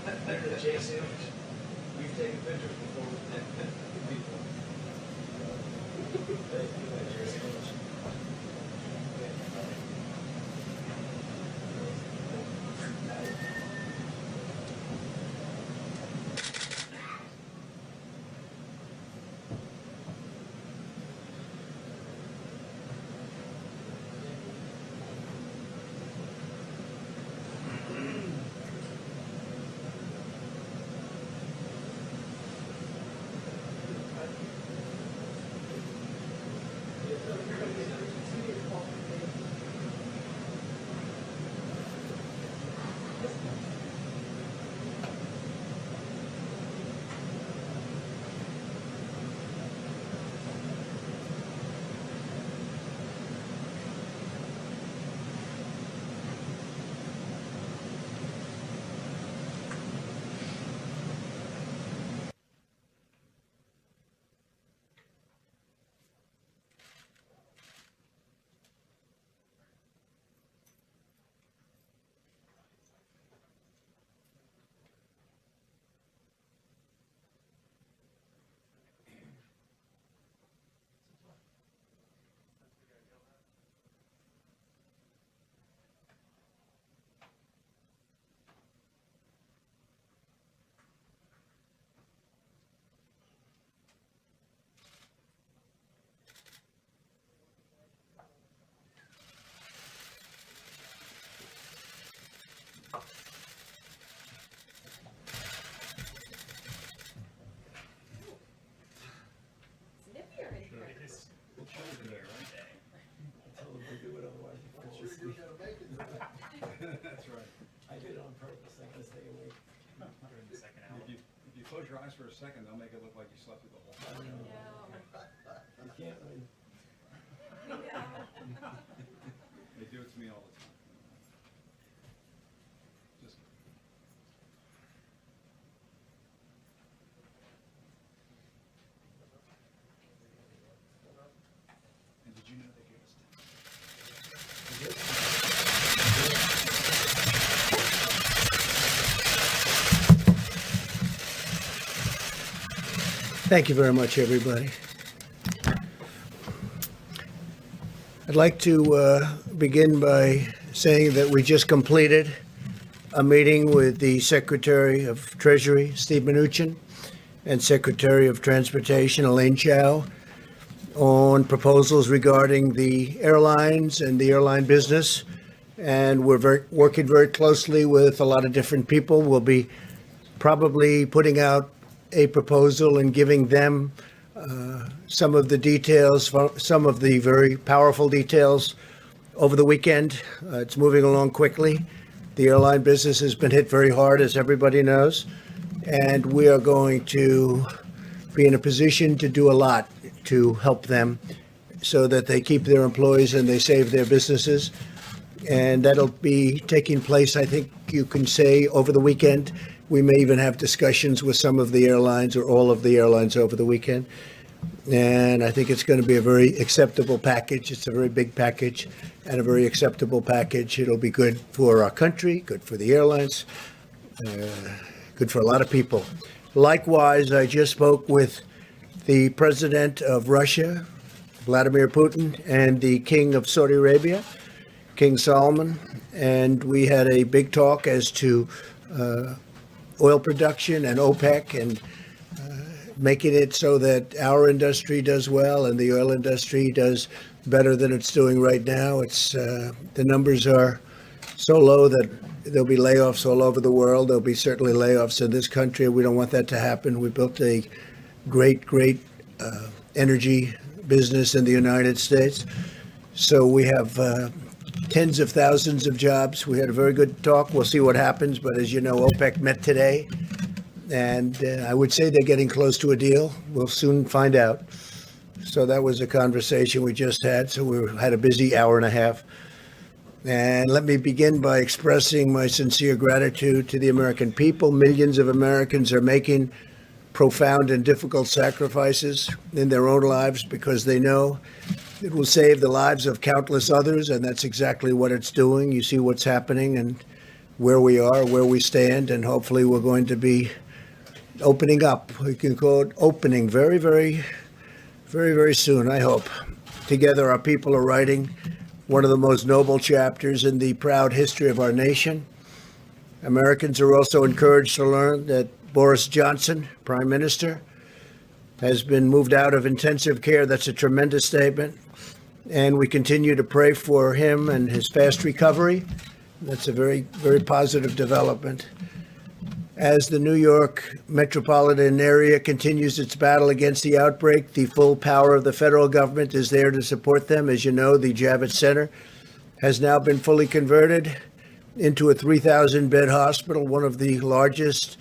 Jay sandwich. We've taken pictures before with people. Thank you, Jay sandwich. That's right. I did it on purpose, I gotta stay awake. During the second hour. If you close your eyes for a second, they'll make it look like you slept through the whole time. You can't win. They do it to me all the time. Just. And did you know they gave us 10? Thank you very much, everybody. I'd like to begin by saying that we just completed a meeting with the Secretary of Treasury, Steve Mnuchin, and Secretary of Transportation, Elaine Chao, on proposals regarding the airlines and the airline business. And we're working very closely with a lot of different people. We'll be probably putting out a proposal and giving them some of the details, some of the very powerful details over the weekend. It's moving along quickly. The airline business has been hit very hard, as everybody knows, and we are going to be in a position to do a lot to help them so that they keep their employees and they save their businesses. And that'll be taking place, I think you can say, over the weekend. We may even have discussions with some of the airlines or all of the airlines over the weekend. And I think it's going to be a very acceptable package. It's a very big package and a very acceptable package. It'll be good for our country, good for the airlines, good for a lot of people. Likewise, I just spoke with the president of Russia, Vladimir Putin, and the king of Saudi Arabia, King Salman, and we had a big talk as to oil production and OPEC and making it so that our industry does well and the oil industry does better than it's doing right now. It's the numbers are so low that there'll be layoffs all over the world. There'll be certainly layoffs in this country. We don't want that to happen. We built a great energy business in the United States. So we have tens of thousands of jobs. We had a very good talk. We'll see what happens. But as you know, OPEC met today, and I would say they're getting close to a deal. We'll soon find out. So that was a conversation we just had. So we had a busy hour and a half. And let me begin by expressing my sincere gratitude to the American people. Millions of Americans are making profound and difficult sacrifices in their own lives because they know it will save the lives of countless others, and that's exactly what it's doing. You see what's happening, and where we are, where we stand, and hopefully we're going to be opening up. We can call it opening very, very, very, very soon, I hope. Together, our people are writing one of the most noble chapters in the proud history of our nation. Americans are also encouraged to learn that Boris Johnson, Prime Minister, has been moved out of intensive care. That's a tremendous statement. And we continue to pray for him and his fast recovery. That's a very, very positive development. As the New York metropolitan area continues its battle against the outbreak, the full power of the federal government is there to support them. As you know, the Javits Center has now been fully converted into a 3,000-bed hospital, one of the largest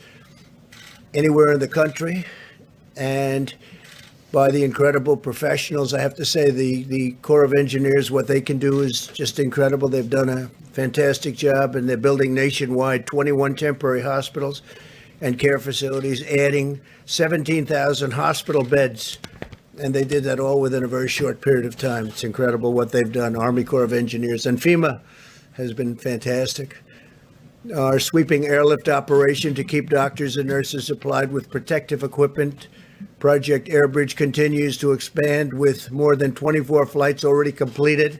anywhere in the country. And by the incredible professionals, I have to say the Corps of Engineers, what they can do is just incredible. They've done a fantastic job, and they're building nationwide 21 temporary hospitals and care facilities, adding 17,000 hospital beds. And they did that all within a very short period of time. It's incredible what they've done. Army Corps of Engineers and FEMA has been fantastic. Our sweeping airlift operation to keep doctors and nurses supplied with protective equipment, Project Airbridge, continues to expand with more than 24 flights already completed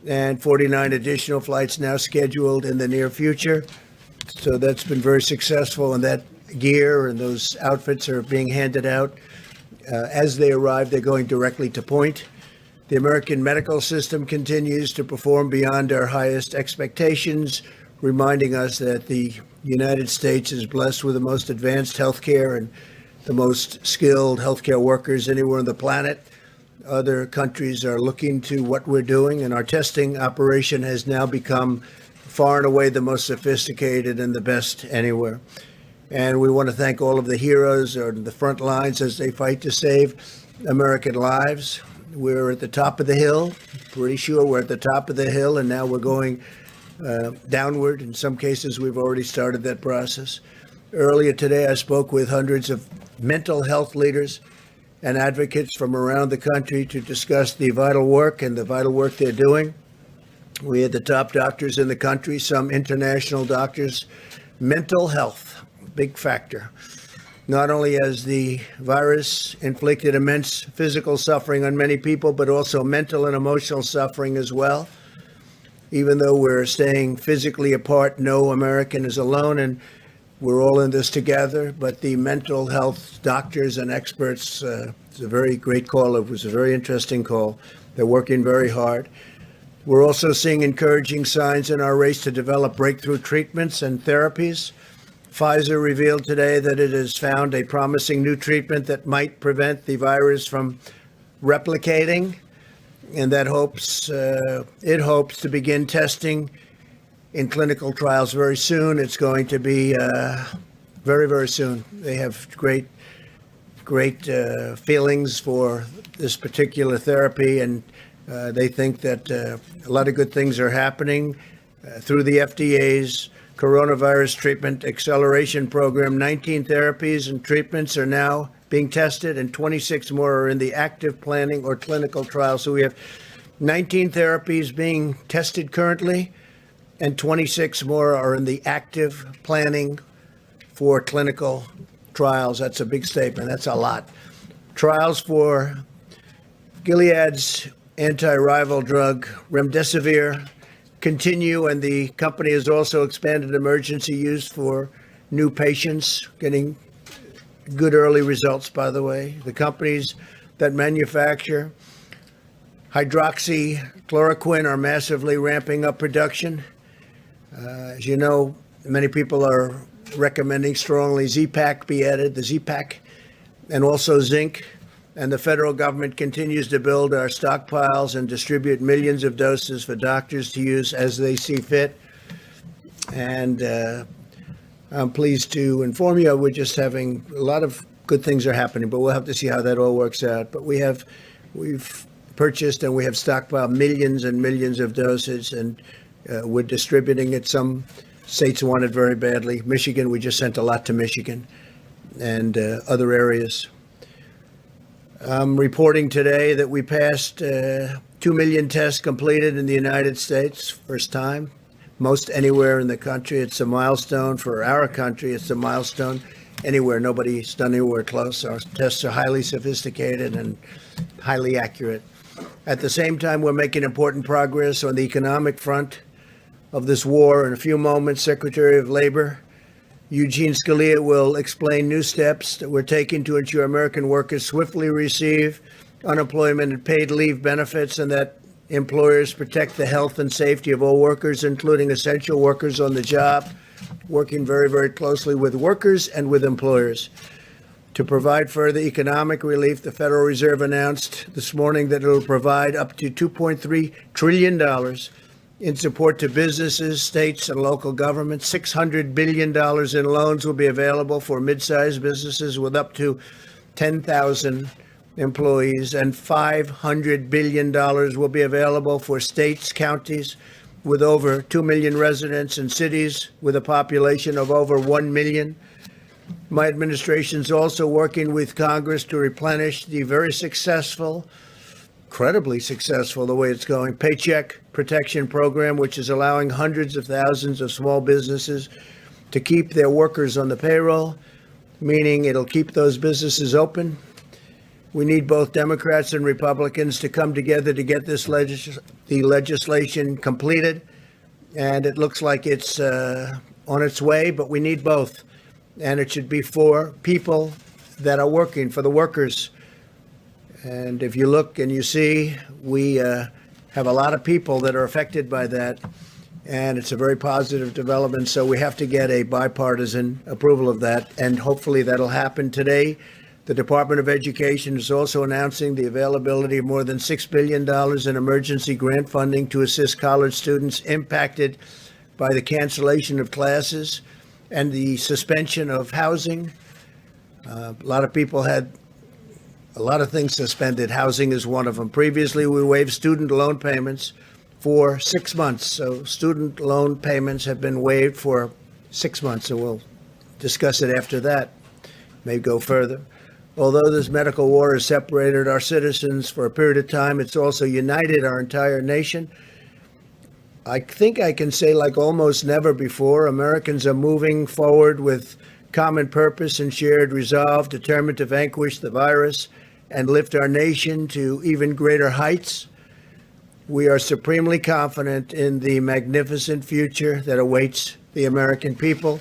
and 49 additional flights now scheduled in the near future. So that's been very successful, and that gear and those outfits are being handed out. As they arrive, they're going directly to point. The American medical system continues to perform beyond our highest expectations, reminding us that the United States is blessed with the most advanced healthcare and the most skilled healthcare workers anywhere on the planet. Other countries are looking to what we're doing, and our testing operation has now become far and away the most sophisticated and the best anywhere. And we want to thank all of the heroes on the front lines as they fight to save American lives. We're at the top of the hill, pretty sure we're at the top of the hill, and now we're going downward. In some cases, we've already started that process. Earlier today, I spoke with hundreds of mental health leaders and advocates from around the country to discuss the vital work they're doing. We had the top doctors in the country, some international doctors. Mental health, big factor. Not only has the virus inflicted immense physical suffering on many people, but also mental and emotional suffering as well. Even though we're staying physically apart, no American is alone, and we're all in this together. But the mental health doctors and experts, it's a very great call. It was a very interesting call. They're working very hard. We're also seeing encouraging signs in our race to develop breakthrough treatments and therapies. Pfizer revealed today that it has found a promising new treatment that might prevent the virus from replicating, and that it hopes to begin testing in clinical trials very soon. It's going to be very, very soon. They have great feelings for this particular therapy, and they think that a lot of good things are happening through the FDA's Coronavirus Treatment Acceleration Program. 19 therapies and treatments are now being tested, and 26 more are in the active planning or clinical trials. So we have 19 therapies being tested currently, and 26 more are in the active planning for clinical trials. That's a big statement. That's a lot. Trials for Gilead's anti-rival drug remdesivir continue, and the company has also expanded emergency use for new patients, getting good early results, by the way. The companies that manufacture hydroxychloroquine are massively ramping up production. As you know, many people are recommending strongly Z-Pak be added, the Z-Pak, and also zinc. And the federal government continues to build our stockpiles and distribute millions of doses for doctors to use as they see fit. And I'm pleased to inform you we're just having a lot of good things are happening, but we'll have to see how that all works out. But we've purchased and we have stockpiled millions and millions of doses, and we're distributing it. Some states want it very badly. Michigan, we just sent a lot to Michigan and other areas. I'm reporting today that we passed 2 million tests completed in the United States, first time. most anywhere in the country. It's a milestone for our country. It's a milestone anywhere. Nobody's done anywhere close. Our tests are highly sophisticated and highly accurate. At the same time, we're making important progress on the economic front of this war. In a few moments, Secretary of Labor Eugene Scalia will explain new steps that we're taking to ensure American workers swiftly receive unemployment and paid leave benefits, and that employers protect the health and safety of all workers, including essential workers on the job, working very, very closely with workers and with employers. To provide further economic relief, the Federal Reserve announced this morning that it will provide up to $2.3 trillion in support to businesses, states, and local governments. $600 billion in loans will be available for mid-sized businesses with up to 10,000 employees, and $500 billion will be available for states, counties with over 2 million residents, and cities with a population of over 1 million. My administration is also working with Congress to replenish the very successful, incredibly successful, the way it's going, Paycheck Protection Program, which is allowing hundreds of thousands of small businesses to keep their workers on the payroll, meaning it'll keep those businesses open. We need both Democrats and Republicans to come together to get this the legislation completed, and it looks like it's on its way, but we need both. And it should be for people that are working, for the workers. And if you look and you see, we have a lot of people that are affected by that, and it's a very positive development. So we have to get a bipartisan approval of that, and hopefully that'll happen today. The Department of Education is also announcing the availability of more than $6 billion in emergency grant funding to assist college students impacted by the cancellation of classes and the suspension of housing. A lot of people had a lot of things suspended. Housing is one of them. Previously, we waived student loan payments for 6 months. So student loan payments have been waived for 6 months, and we'll discuss it after that, may go further. Although this medical war has separated our citizens for a period of time, it's also united our entire nation. I think I can say, like almost never before, Americans are moving forward with common purpose and shared resolve, determined to vanquish the virus and lift our nation to even greater heights. We are supremely confident in the magnificent future that awaits the American people.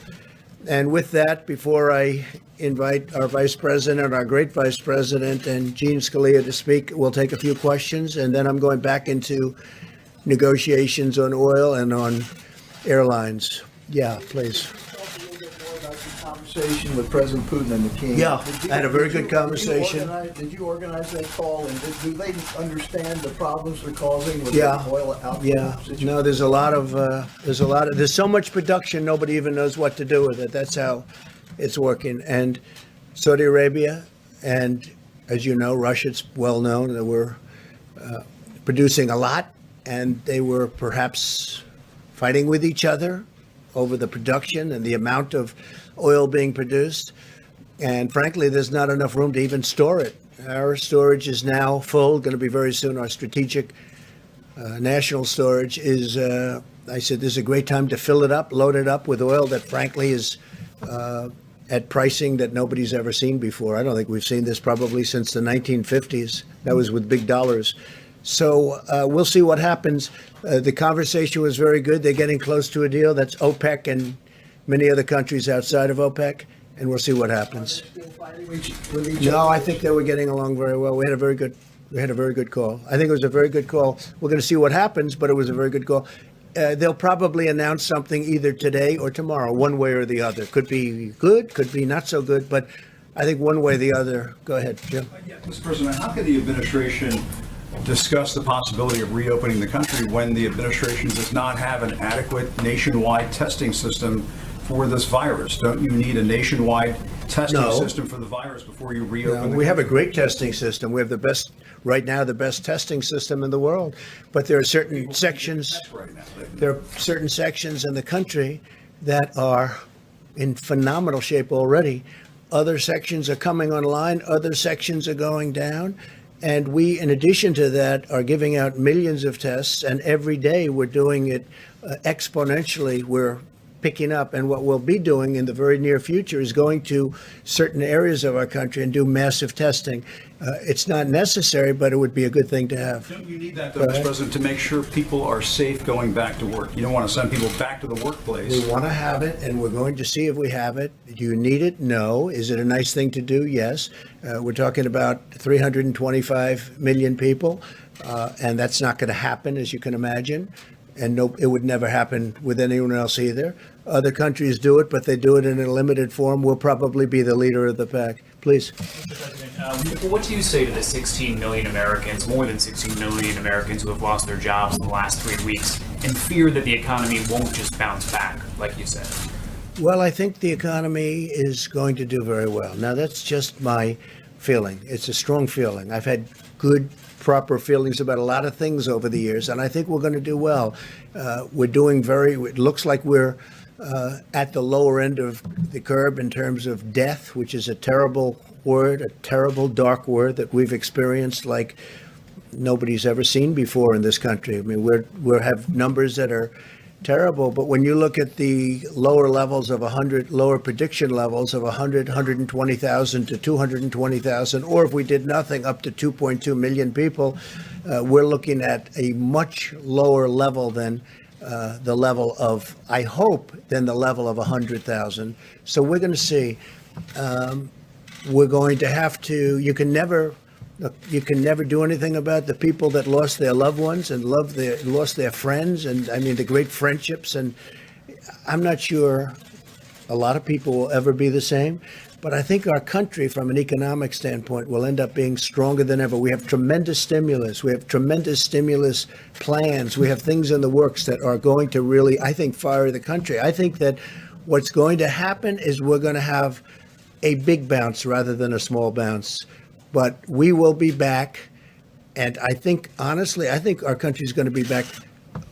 And with that, before I invite our Vice President, our great Vice President, and Gene Scalia to speak, we'll take a few questions, and then I'm going back into negotiations on oil and on airlines. Yeah, please. Talk a little bit more about your conversation with President Putin and the King. Yeah, I had a very good conversation. Did you organize that call, and do they understand the problems they're causing with Yeah, the oil output? yeah. situation? No, there's so much production, nobody even knows what to do with it. That's how it's working. And Saudi Arabia, and as you know, Russia, it's well known that we're producing a lot, and they were perhaps fighting with each other over the production and the amount of oil being produced. And frankly, there's not enough room to even store it. Our storage is now full, going to be very soon. Our strategic national storage is, I said, this is a great time to fill it up, load it up with oil that frankly is at pricing that nobody's ever seen before. I don't think we've seen this probably since the 1950s. That was with big dollars. So we'll see what happens. The conversation was very good. They're getting close to a deal. That's OPEC and many other countries outside of OPEC, and we'll see what happens. Still fighting with each No, other? I think they were getting along very well. We had a very good call. I think it was a very good call. We're going to see what happens, but it was a very good call. They'll probably announce something either today or tomorrow, one way or the other. Could be good, could be not so good, but I think one way or the other. Go ahead, Jim. Yeah, Mr. President, how could the administration discuss the possibility of reopening the country when the administration does not have an adequate nationwide testing system for this virus? Don't you need a nationwide testing No. system for the virus before you reopen the We have a country? great testing system. We have the best, right now, the best testing system in the world. But there are certain sections. That's right now. There are certain sections in the country that are in phenomenal shape already. Other sections are coming online. Other sections are going down. And we, in addition to that, are giving out millions of tests, and every day we're doing it exponentially. We're picking up, and what we'll be doing in the very near future is going to certain areas of our country and do massive testing. It's not necessary, but it would be a good thing to have. Don't you need that, though, Mr. President, to make sure people are safe going back to work? You don't want to send people back to the workplace. We want to have it, and we're going to see if we have it. Do you need it? No. Is it a nice thing to do? Yes. We're talking about 325 million people, and that's not going to happen, as you can imagine. And no, it would never happen with anyone else either. Other countries do it, but they do it in a limited form. We'll probably be the leader of the pack. Please. Mr. President, what do you say to the 16 million Americans, more than 16 million Americans who have lost their jobs in the last 3 weeks and fear that the economy won't just bounce back, like you said? Well, I think the economy is going to do very well. Now, that's just my feeling. It's a strong feeling. I've had good, proper feelings about a lot of things over the years, and I think we're going to do well. We're doing it looks like we're at the lower end of the curve in terms of death, which is a terrible word, a terrible dark word that we've experienced like nobody's ever seen before in this country. I mean, we have numbers that are terrible, but when you look at the lower levels of 100, lower prediction levels of 100, 120,000 to 220,000, or if we did nothing, up to 2.2 million people, we're looking at a much lower level than the level of, I hope, than the level of 100,000. So we're going to see. We're going to have to. You can never do anything about the people that lost their loved ones and lost their friends, and I mean the great friendships. And I'm not sure a lot of people will ever be the same, but I think our country, from an economic standpoint, will end up being stronger than ever. We have tremendous stimulus. We have tremendous stimulus plans. We have things in the works that are going to really, I think, fire the country. I think that what's going to happen is we're going to have a big bounce rather than a small bounce. But we will be back. And I think, honestly, I think our country is going to be back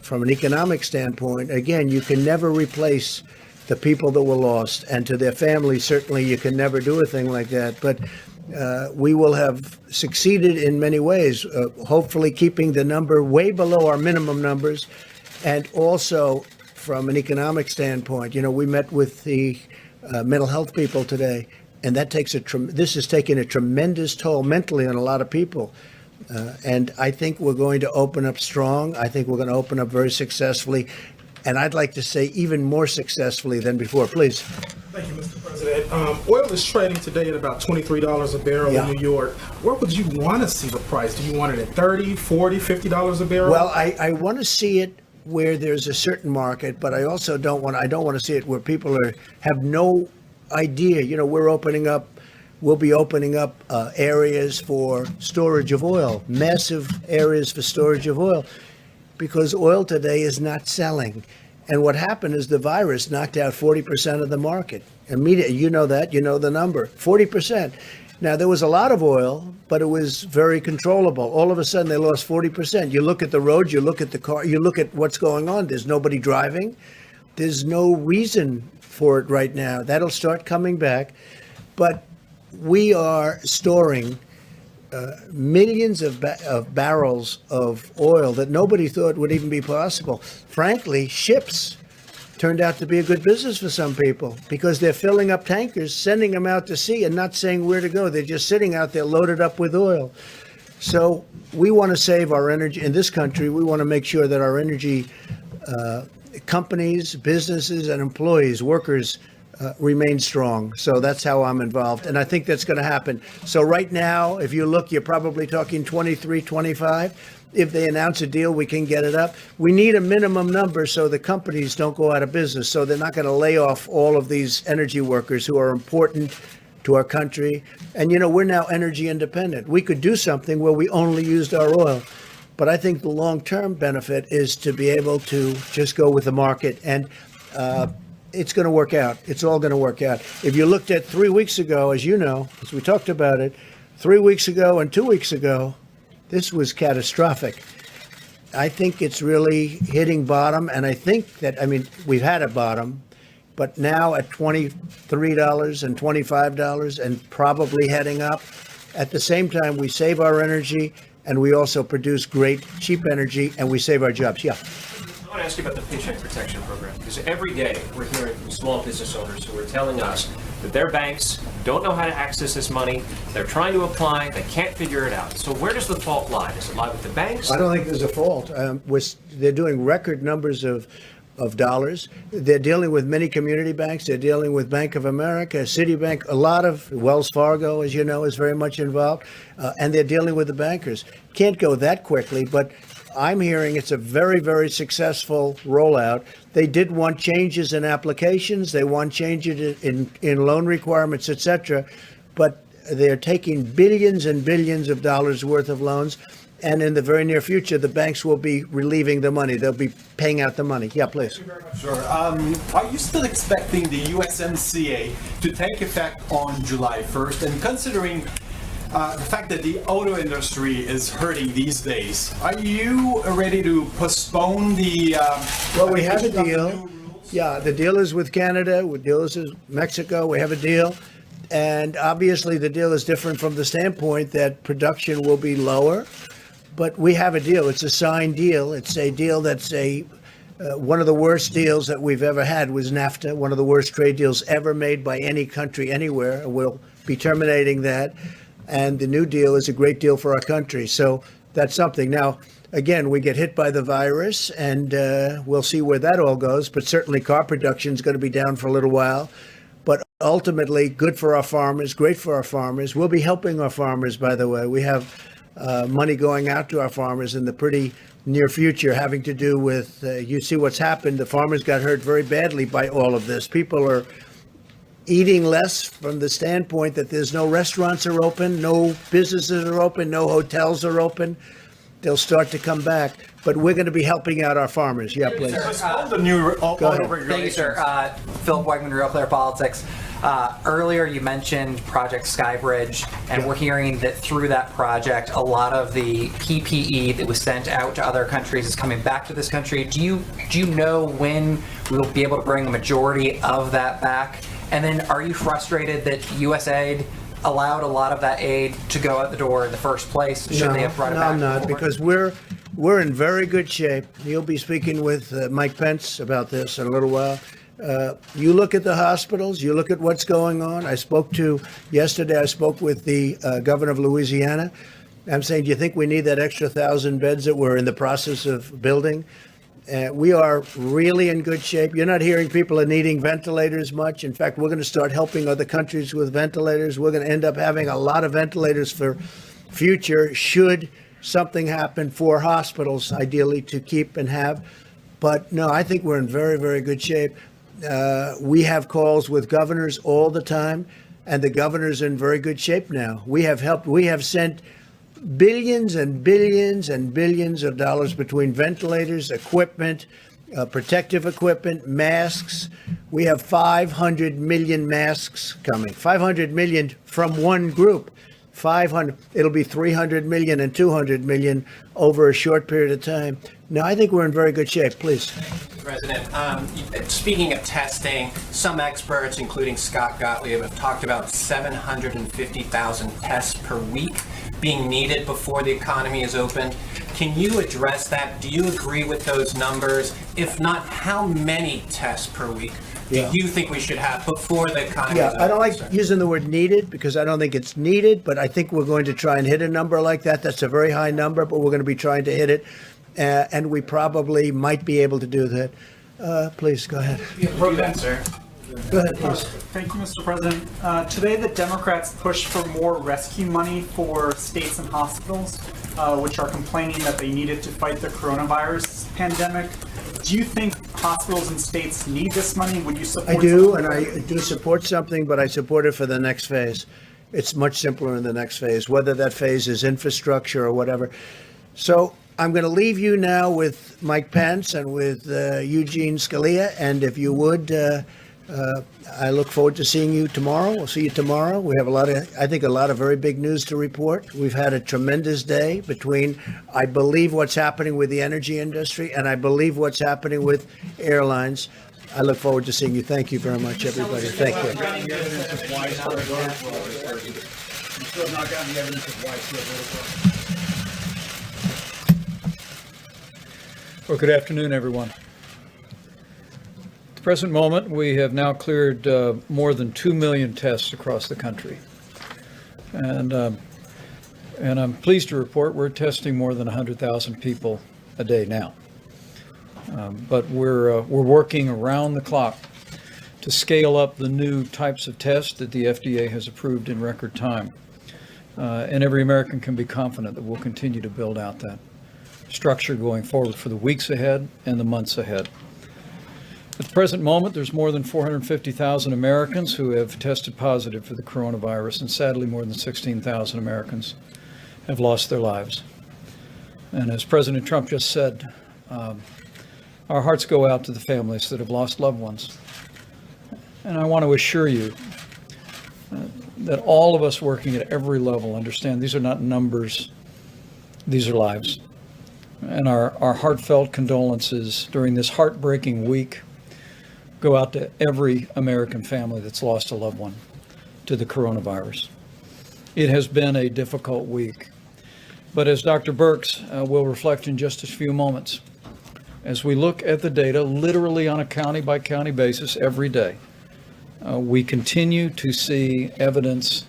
from an economic standpoint. Again, you can never replace the people that were lost, and to their families, certainly you can never do a thing like that. But we will have succeeded in many ways, hopefully keeping the number way below our minimum numbers. And also from an economic standpoint, we met with the mental health people today, and that this is taking a tremendous toll mentally on a lot of people. And I think we're going to open up strong. I think we're going to open up very successfully. And I'd like to say even more successfully than before. Please. Thank you, Mr. President. Oil is trading today at about $23 a barrel Yeah. in New York. Where would you want to see the price? Do you want it at $30, $40, $50 a barrel? Well, I want to see it where there's a certain market, but I also don't want to see it where people have no idea. We'll be opening up areas for storage of oil, massive areas for storage of oil, because oil today is not selling. And what happened is the virus knocked out 40% of the market. Immediately, you know the number, 40%. Now, there was a lot of oil, but it was very controllable. All of a sudden, they lost 40%. You look at the roads, you look at the car, you look at what's going on. There's nobody driving. There's no reason for it right now. That'll start coming back. But we are storing millions of barrels of oil that nobody thought would even be possible. Frankly, ships turned out to be a good business for some people because they're filling up tankers, sending them out to sea and not saying where to go. They're just sitting out there loaded up with oil. So we want to save our energy in this country. We want to make sure that our energy companies, businesses, and employees, workers, remain strong. So that's how I'm involved. And I think that's going to happen. So right now, if you look, you're probably talking 23, 25. If they announce a deal, we can get it up. We need a minimum number so the companies don't go out of business. So they're not going to lay off all of these energy workers who are important to our country. And, we're now energy independent. We could do something where we only used our oil. But I think the long-term benefit is to be able to just go with the market. And it's going to work out. It's all going to work out. If you looked at 3 weeks ago, as you know, as we talked about it, 3 weeks ago and 2 weeks ago, this was catastrophic. I think it's really hitting bottom. And I think that, we've had a bottom, but now at $23 and $25 and probably heading up, At the same time, we save our energy, and we also produce great, cheap energy, and we save our jobs. Yeah. I want to ask you about the Paycheck Protection Program, because every day we're hearing from small business owners who are telling us that their banks don't know how to access this money, they're trying to apply, they can't figure it out. So where does the fault lie? Does it lie with the banks? I don't think there's a fault. They're doing record numbers of dollars. They're dealing with many community banks. They're dealing with Bank of America, Citibank, a lot of Wells Fargo, as you know, is very much involved. And they're dealing with the bankers. Can't go that quickly, but I'm hearing it's a very, very successful rollout. They did want changes in applications. They want changes in loan requirements, et cetera. But they're taking billions and billions of dollars worth of loans. And in the very near future, the banks will be relieving the money. They'll be paying out the money. Yeah, please. Sure. Are you still expecting the USMCA to take effect on July 1st? And considering the fact that the auto industry is hurting these days, are you ready to postpone the? Well, we have a application of the deal. new rules? Yeah, the deal is with Canada. The deal is with Mexico. We have a deal. And obviously, the deal is different from the standpoint that production will be lower. But we have a deal. It's a signed deal. It's a deal that's one of the worst deals that we've ever had was NAFTA, one of the worst trade deals ever made by any country anywhere. We'll be terminating that. And the new deal is a great deal for our country. So that's something. Now, again, we get hit by the virus, and we'll see where that all goes. But certainly car production is going to be down for a little while. But ultimately, good for our farmers, great for our farmers. We'll be helping our farmers, by the way. We have money going out to our farmers in the pretty near future, having to do with, you see what's happened. The farmers got hurt very badly by all of this. People are eating less from the standpoint that there's no restaurants are open, no businesses are open, no hotels are open. They'll start to come back. But we're going to be helping out our farmers. Yeah, please. Postpone the new auto ahead. regulations. Thank you, sir. Philip Wegman, Real Clear Politics. Earlier, you mentioned Project Skybridge, and we're hearing that through that project, a lot of the PPE that was sent out to other countries is coming back to this country. Do you know when we will be able to bring a majority of that back? And then, are you frustrated that USAID allowed a lot of that aid to go out the door in the first place? Should they have brought it back? I'm not, before? because we're in very good shape. You'll be speaking with Mike Pence about this in a little while. You look at the hospitals, you look at what's going on. Yesterday I spoke with the governor of Louisiana. I'm saying, do you think we need that extra 1,000 beds that we're in the process of building? We are really in good shape. You're not hearing people are needing ventilators much. In fact, we're going to start helping other countries with ventilators. We're going to end up having a lot of ventilators for future should something happen for hospitals, ideally to keep and have. But no, I think we're in very, very good shape. We have calls with governors all the time, and the governors are in very good shape now. We have sent billions and billions and billions of dollars between ventilators, equipment, protective equipment, masks. We have 500 million masks coming, 500 million from one group. 500, it'll be 300 million and 200 million over a short period of time. No, I think we're in very good shape. Please. President, speaking of testing, some experts, including Scott Gottlieb, have talked about 750,000 tests per week being needed before the economy is opened. Can you address that? Do you agree with those numbers? If not, how many tests per week do you think we should have before the economy is open? I don't like using the word needed because I don't think it's needed, but I think we're going to try and hit a number like that. That's a very high number, but we're going to be trying to hit it. And we probably might be able to do that. Please, go ahead. Sir. Go ahead, please. Thank you, Mr. President. Today, the Democrats pushed for more rescue money for states and hospitals, which are complaining that they need it to fight the coronavirus pandemic. Do you think hospitals and states need this money? Would you support I do, something? and I do support something, but I support it for the next phase. It's much simpler in the next phase, whether that phase is infrastructure or whatever. So I'm going to leave you now with Mike Pence and with Eugene Scalia, and if you would, I look forward to seeing you tomorrow. We'll see you tomorrow. We have I think a lot of very big news to report. We've had a tremendous day between, I believe, what's happening with the energy industry, and I believe what's happening with airlines. I look forward to seeing you. Thank you very much, everybody. Thank you. still have not gotten the evidence of widespread voter fraud. Well, good afternoon, everyone. At the present moment, we have now cleared more than 2 million tests across the country. And I'm pleased to report we're testing more than 100,000 people a day now. But we're working around the clock to scale up the new types of tests that the FDA has approved in record time. And every American can be confident that we'll continue to build out that structure going forward for the weeks ahead and the months ahead. At the present moment, there's more than 450,000 Americans who have tested positive for the coronavirus, and sadly, more than 16,000 Americans have lost their lives. And as President Trump just said, our hearts go out to the families that have lost loved ones. And I want to assure you that all of us working at every level understand these are not numbers, these are lives. And our heartfelt condolences during this heartbreaking week go out to every American family that's lost a loved one to the coronavirus. It has been a difficult week, but as Dr. Birx will reflect in just a few moments, as we look at the data literally on a county by county basis every day, we continue to see evidence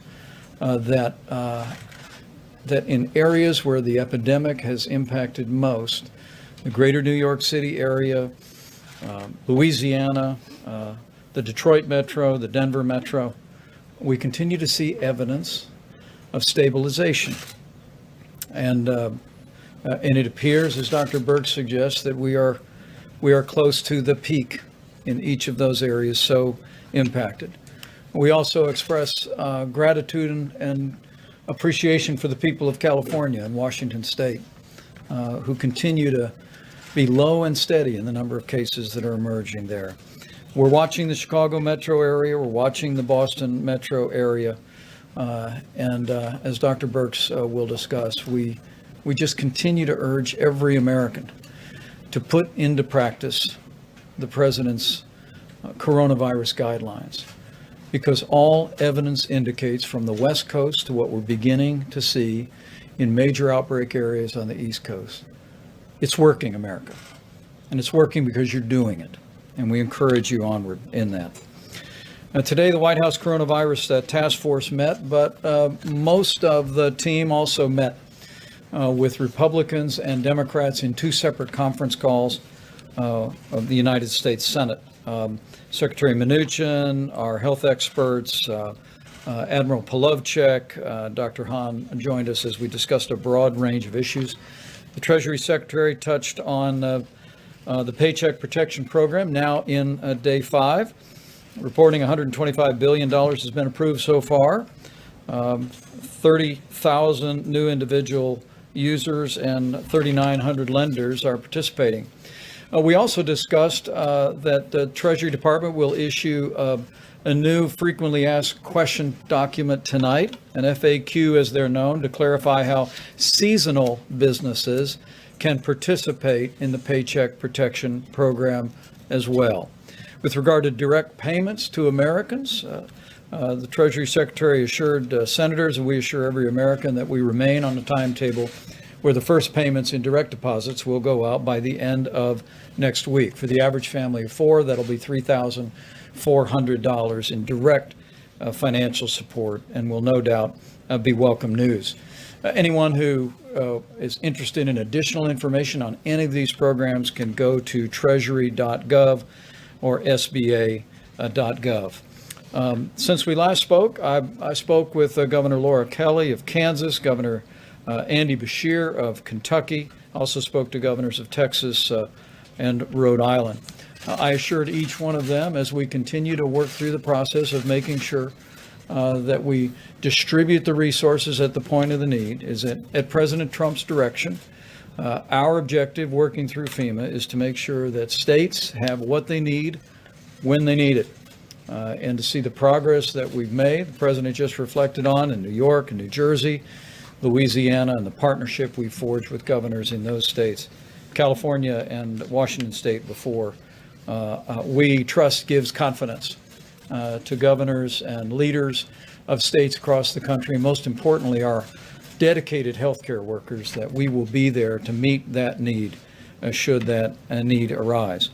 that in areas where the epidemic has impacted most, the greater New York City area, Louisiana, the Detroit metro, the Denver metro, we continue to see evidence of stabilization. And it appears, as Dr. Birx suggests, that we are close to the peak in each of those areas so impacted. We also express gratitude and appreciation for the people of California and Washington State, who continue to be low and steady in the number of cases that are emerging there. We're watching the Chicago metro area, we're watching the Boston metro area, and as Dr. Birx will discuss, we just continue to urge every American to put into practice the President's coronavirus guidelines, because all evidence indicates from the West Coast to what we're beginning to see in major outbreak areas on the East Coast. It's working, America, and it's working because you're doing it, and we encourage you onward in that. Now, today, the White House Coronavirus Task Force met, but most of the team also met with Republicans and Democrats in two separate conference calls of the United States Senate. Secretary Mnuchin, our health experts, Admiral Polovchek, Dr. Hahn joined us as we discussed a broad range of issues. The Treasury Secretary touched on the Paycheck Protection Program, now in day 5, reporting $125 billion has been approved so far. 30,000 new individual users and 3,900 lenders are participating. We also discussed that the Treasury Department will issue a new frequently asked question document tonight, an FAQ as they're known, to clarify how seasonal businesses can participate in the Paycheck Protection Program as well. With regard to direct payments to Americans, the Treasury Secretary assured senators, and we assure every American, that we remain on the timetable where the first payments in direct deposits will go out by the end of next week. For the average family of 4, that'll be $3,400 in direct financial support, and will no doubt be welcome news. Anyone who is interested in additional information on any of these programs can go to treasury.gov or sba.gov. Since we last spoke, I spoke with Governor Laura Kelly of Kansas, Governor Andy Beshear of Kentucky, also spoke to governors of Texas and Rhode Island. I assured each one of them, as we continue to work through the process of making sure that we distribute the resources at the point of the need, is that at President Trump's direction, our objective working through FEMA is to make sure that states have what they need when they need it. And to see the progress that we've made, the President just reflected on in New York and New Jersey, Louisiana, and the partnership we forged with governors in those states, California and Washington State before. We trust gives confidence to governors and leaders of states across the country, and most importantly, our dedicated healthcare workers, that we will be there to meet that need should that need arise.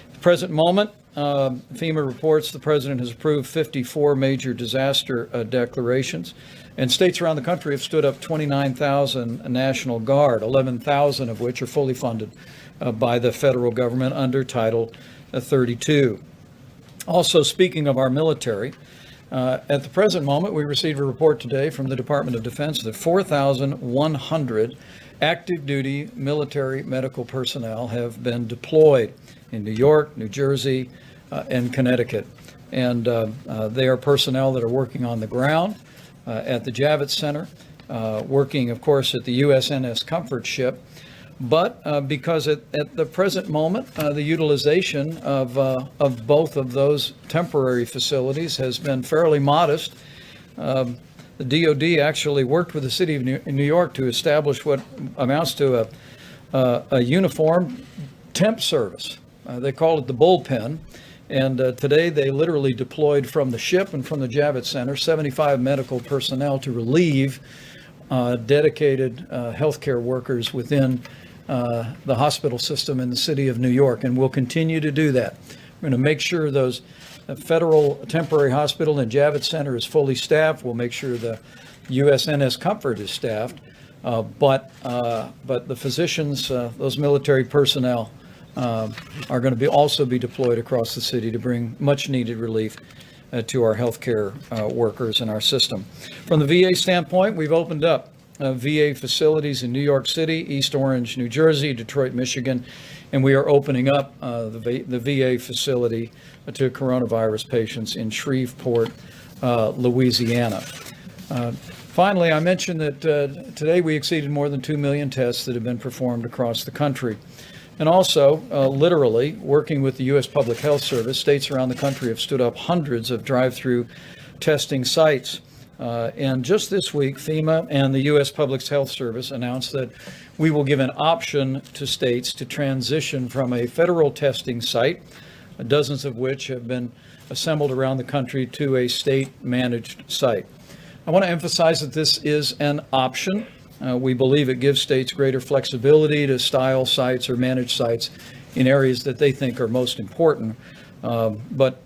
At the present moment, FEMA reports the President has approved 54 major disaster declarations, and states around the country have stood up 29,000 National Guard, 11,000 of which are fully funded by the federal government under Title 32. Also, speaking of our military, at the present moment, we received a report today from the Department of Defense that 4,100 active duty military medical personnel have been deployed in New York, New Jersey, and Connecticut. And they are personnel that are working on the ground at the Javits Center, working, of course, at the USNS Comfort ship. But because at the present moment, the utilization of both of those temporary facilities has been fairly modest. The DOD actually worked with the city of New York to establish what amounts to a uniform temp service. They call it the bullpen. And today they literally deployed from the ship and from the Javits Center 75 medical personnel to relieve dedicated healthcare workers within the hospital system in the city of New York, and we'll continue to do that. We're going to make sure those federal temporary hospital and Javits Center is fully staffed. We'll make sure the USNS Comfort is staffed, but the physicians, those military personnel, are going to also be deployed across the city to bring much needed relief to our healthcare workers in our system. From the VA standpoint, we've opened up VA facilities in New York City, East Orange, New Jersey, Detroit, Michigan, and we are opening up the VA facility to coronavirus patients in Shreveport, Louisiana. Finally, I mentioned that today we exceeded more than 2 million tests that have been performed across the country. And also, literally, working with the U.S. Public Health Service, states around the country have stood up hundreds of drive-through testing sites. And just this week, FEMA and the U.S. Public Health Service announced that we will give an option to states to transition from a federal testing site, dozens of which have been assembled around the country, to a state-managed site. I want to emphasize that this is an option. We believe it gives states greater flexibility to style sites or manage sites in areas that they think are most important. But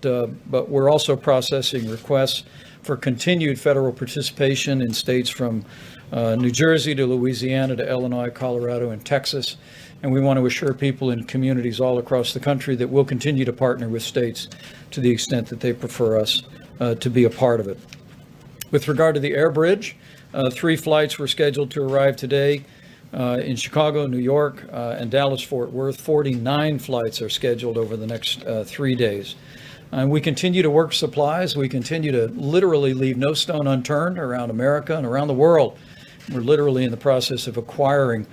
we're also processing requests for continued federal participation in states from New Jersey to Louisiana to Illinois, Colorado, and Texas. And we want to assure people in communities all across the country that we'll continue to partner with states to the extent that they prefer us to be a part of it. With regard to the air bridge, 3 flights were scheduled to arrive today in Chicago, New York, and Dallas-Fort Worth. 49 flights are scheduled over the next 3 days. And we continue to work supplies. We continue to literally leave no stone unturned around America and around the world. We're literally in the process of acquiring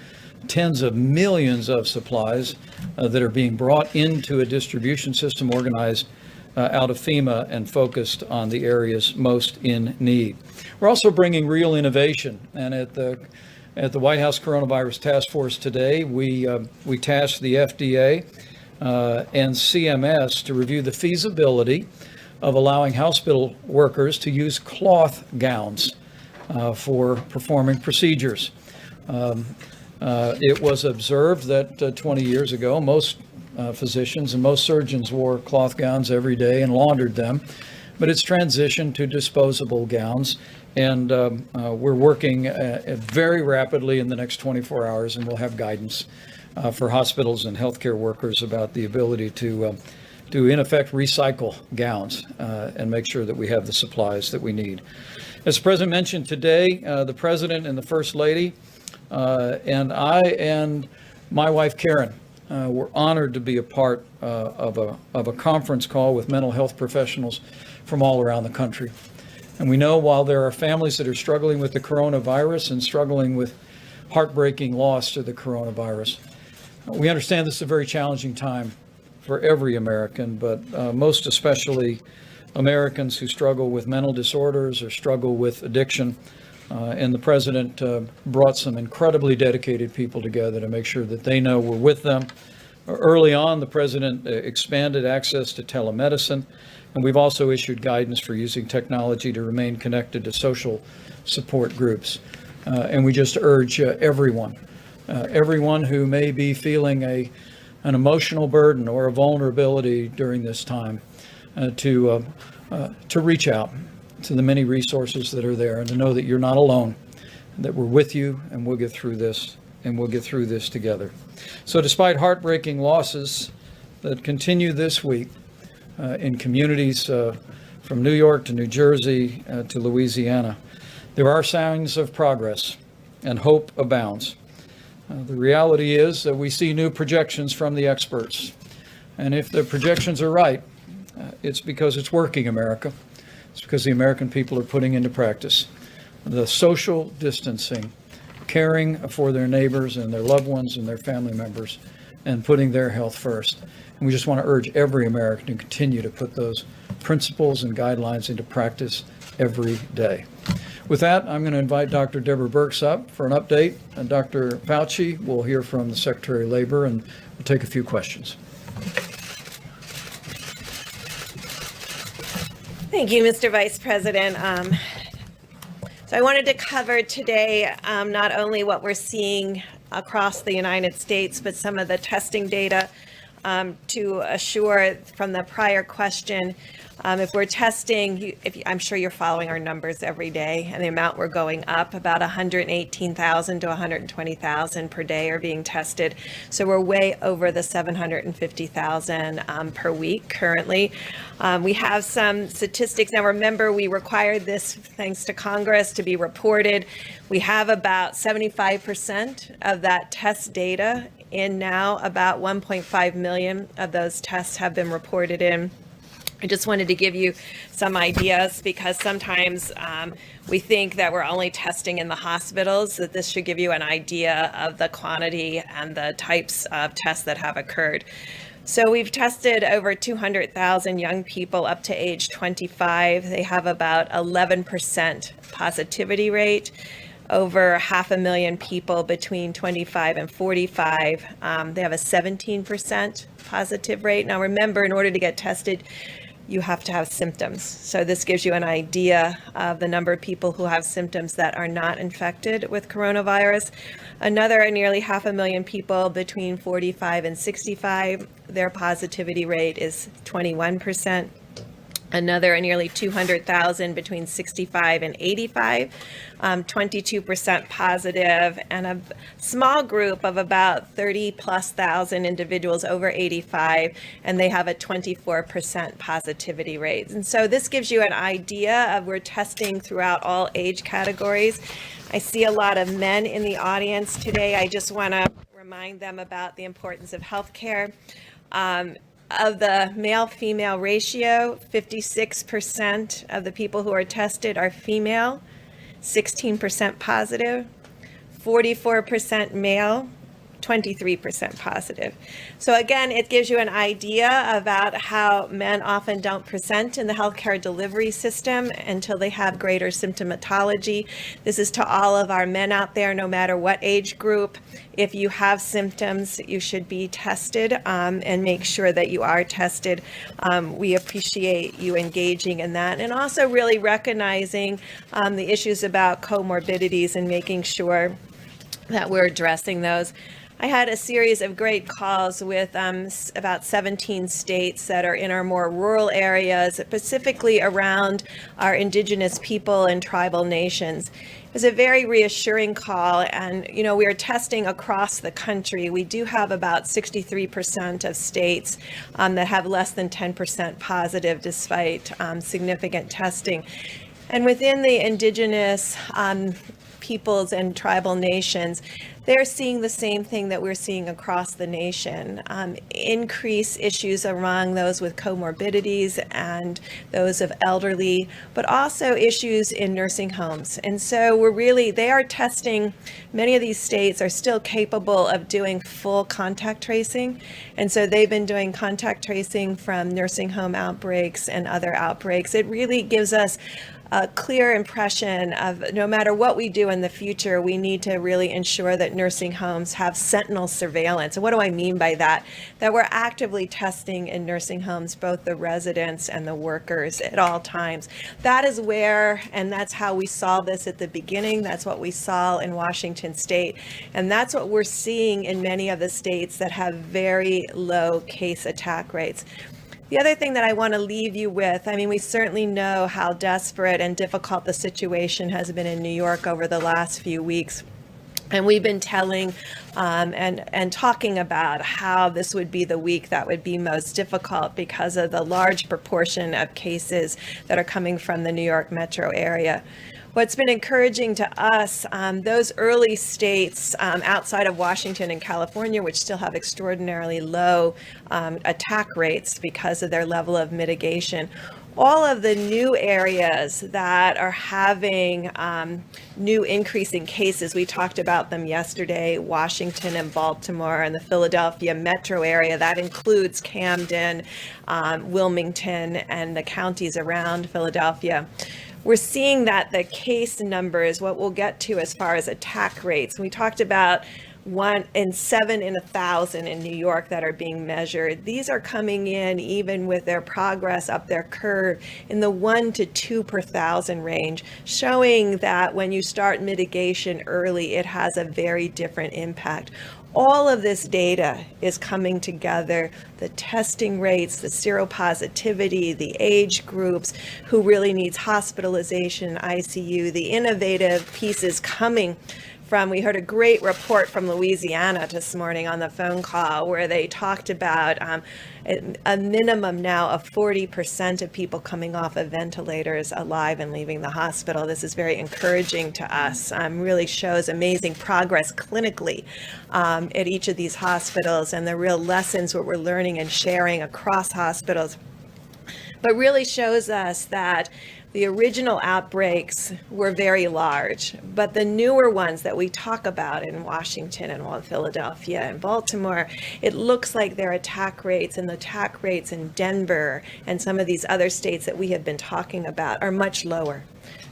tens of millions of supplies that are being brought into a distribution system organized out of FEMA and focused on the areas most in need. We're also bringing real innovation, and at the White House Coronavirus Task Force today, we tasked the FDA and CMS to review the feasibility of allowing hospital workers to use cloth gowns for performing procedures. It was observed that 20 years ago, most physicians and most surgeons wore cloth gowns every day and laundered them, but it's transitioned to disposable gowns, and we're working very rapidly in the next 24 hours, and we'll have guidance for hospitals and healthcare workers about the ability to in effect recycle gowns and make sure that we have the supplies that we need. As the President mentioned today, the President and the First Lady and I and my wife Karen we're honored to be a part of a conference call with mental health professionals from all around the country. And we know while there are families that are struggling with the coronavirus and struggling with heartbreaking loss to the coronavirus, we understand this is a very challenging time for every American, but most especially Americans who struggle with mental disorders or struggle with addiction. And the President brought some incredibly dedicated people together to make sure that they know we're with them, Early on, the president expanded access to telemedicine, and we've also issued guidance for using technology to remain connected to social support groups. And we just urge everyone who may be feeling an emotional burden or a vulnerability during this time to reach out to the many resources that are there and to know that you're not alone, that we're with you and we'll get through this, and we'll get through this together. So despite heartbreaking losses that continue this week in communities from New York to New Jersey to Louisiana, there are signs of progress and hope abounds. The reality is that we see new projections from the experts. And if the projections are right, it's because it's working, America. It's because the American people are putting into practice the social distancing, caring for their neighbors and their loved ones and their family members, and putting their health first. And we just want to urge every American to continue to put those principles and guidelines into practice every day. With that, I'm going to invite Dr. Deborah Birx up for an update, and Dr. Fauci will hear from the Secretary of Labor, and we'll take a few questions. Thank you, Mr. Vice President. So I wanted to cover today not only what we're seeing across the United States, but some of the testing data to assure from the prior question, if we're testing, I'm sure you're following our numbers every day, and the amount we're going up, about 118,000 to 120,000 per day are being tested. So we're way over the 750,000 per week currently. We have some statistics. Now remember, we required this, thanks to Congress, to be reported. We have about 75% of that test data in now. About 1.5 million of those tests have been reported in. I just wanted to give you some ideas, because sometimes we think that we're only testing in the hospitals, that this should give you an idea of the quantity and the types of tests that have occurred. So we've tested over 200,000 young people up to age 25. They have about 11% positivity rate. Over 500,000 people between 25 and 45. They have a 17% positive rate. Now remember, in order to get tested, you have to have symptoms. So this gives you an idea of the number of people who have symptoms that are not infected with coronavirus. Another nearly 500,000 people between 45 and 65, their positivity rate is 21%. Another nearly 200,000 between 65 and 85, 22% positive, and a small group of about 30,000+ individuals over 85, and they have a 24% positivity rate. And so this gives you an idea of we're testing throughout all age categories. I see a lot of men in the audience today. I just want to remind them about the importance of healthcare. Of the male-female ratio, 56% of the people who are tested are female, 16% positive, 44% male, 23% positive. So again, it gives you an idea about how men often don't present in the healthcare delivery system until they have greater symptomatology. This is to all of our men out there, no matter what age group. If you have symptoms, you should be tested and make sure that you are tested. We appreciate you engaging in that, and also really recognizing the issues about comorbidities and making sure that we're addressing those. I had a series of great calls with about 17 states that are in our more rural areas, specifically around our indigenous people and tribal nations. It was a very reassuring call, and we are testing across the country. We do have about 63% of states that have less than 10% positive despite significant testing. And within the indigenous peoples and tribal nations, they're seeing the same thing that we're seeing across the nation. Increased issues among those with comorbidities and those of elderly, but also issues in nursing homes. And so they are testing, many of these states are still capable of doing full contact tracing. And so they've been doing contact tracing from nursing home outbreaks and other outbreaks. It really gives us a clear impression of no matter what we do in the future, we need to really ensure that different nursing homes have sentinel surveillance. And what do I mean by that? That we're actively testing in nursing homes, both the residents and the workers at all times. That is where, and that's how we saw this at the beginning. That's what we saw in Washington State. And that's what we're seeing in many of the states that have very low case attack rates. The other thing that I want to leave you with, I mean, we certainly know how desperate and difficult the situation has been in New York over the last few weeks. And we've been telling and talking about how this would be the week that would be most difficult because of the large proportion of cases that are coming from the New York metro area. What's been encouraging to us, those early states outside of Washington and California, which still have extraordinarily low attack rates because of their level of mitigation, all of the new areas that are having new increasing cases, we talked about them yesterday, Washington and Baltimore and the Philadelphia metro area, that includes Camden, Wilmington, and the counties around Philadelphia. We're seeing that the case numbers, what we'll get to as far as attack rates, we talked about 1 in 7 in 1,000 in New York that are being measured. These are coming in even with their progress up their curve in the 1 to 2 per 1,000 range, showing that when you start mitigation early, it has a very different impact. All of this data is coming together, the testing rates, the seropositivity, the age groups, who really needs hospitalization, ICU, the innovative pieces coming from, we heard a great report from Louisiana this morning on the phone call where they talked about a minimum now of 40% of people coming off of ventilators alive and leaving the hospital. This is very encouraging to us. Really shows amazing progress clinically at each of these hospitals and the real lessons what we're learning and sharing across hospitals. But really shows us that the original outbreaks were very large, but the newer ones that we talk about in Washington and Philadelphia and Baltimore, it looks like their attack rates and the attack rates in Denver and some of these other states that we have been talking about are much lower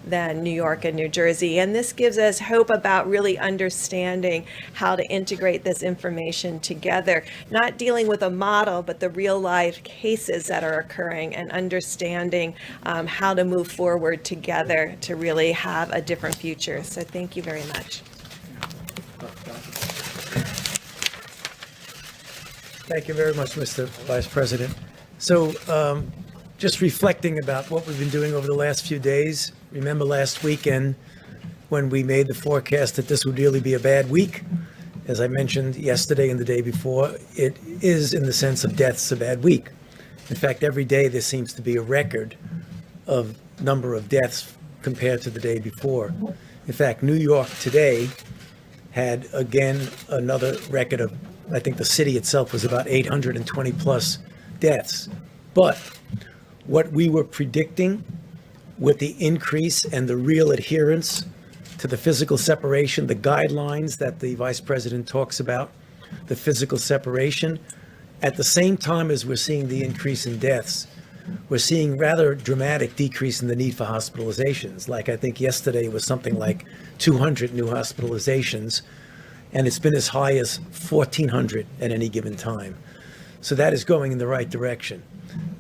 than New York and New Jersey. And this gives us hope about really understanding how to integrate this information together, not dealing with a model, but the real life cases that are occurring and understanding how to move forward together to really have a different future. So thank you very much. Thank you very much, Mr. Vice President. So just reflecting about what we've been doing over the last few days, remember last weekend when we made the forecast that this would really be a bad week? As I mentioned yesterday and the day before, it is, in the sense of deaths, a bad week. In fact, every day there seems to be a record of number of deaths compared to the day before. In fact, New York today had, again, another record of, I think the city itself was about 820 plus deaths. But what we were predicting with the increase and the real adherence to the physical separation, the guidelines that the Vice President talks about, the physical separation, at the same time as we're seeing the increase in deaths, we're seeing rather dramatic decrease in the need for hospitalizations. Like I think yesterday was something like 200 new hospitalizations, and it's been as high as 1,400 at any given time. So that is going in the right direction.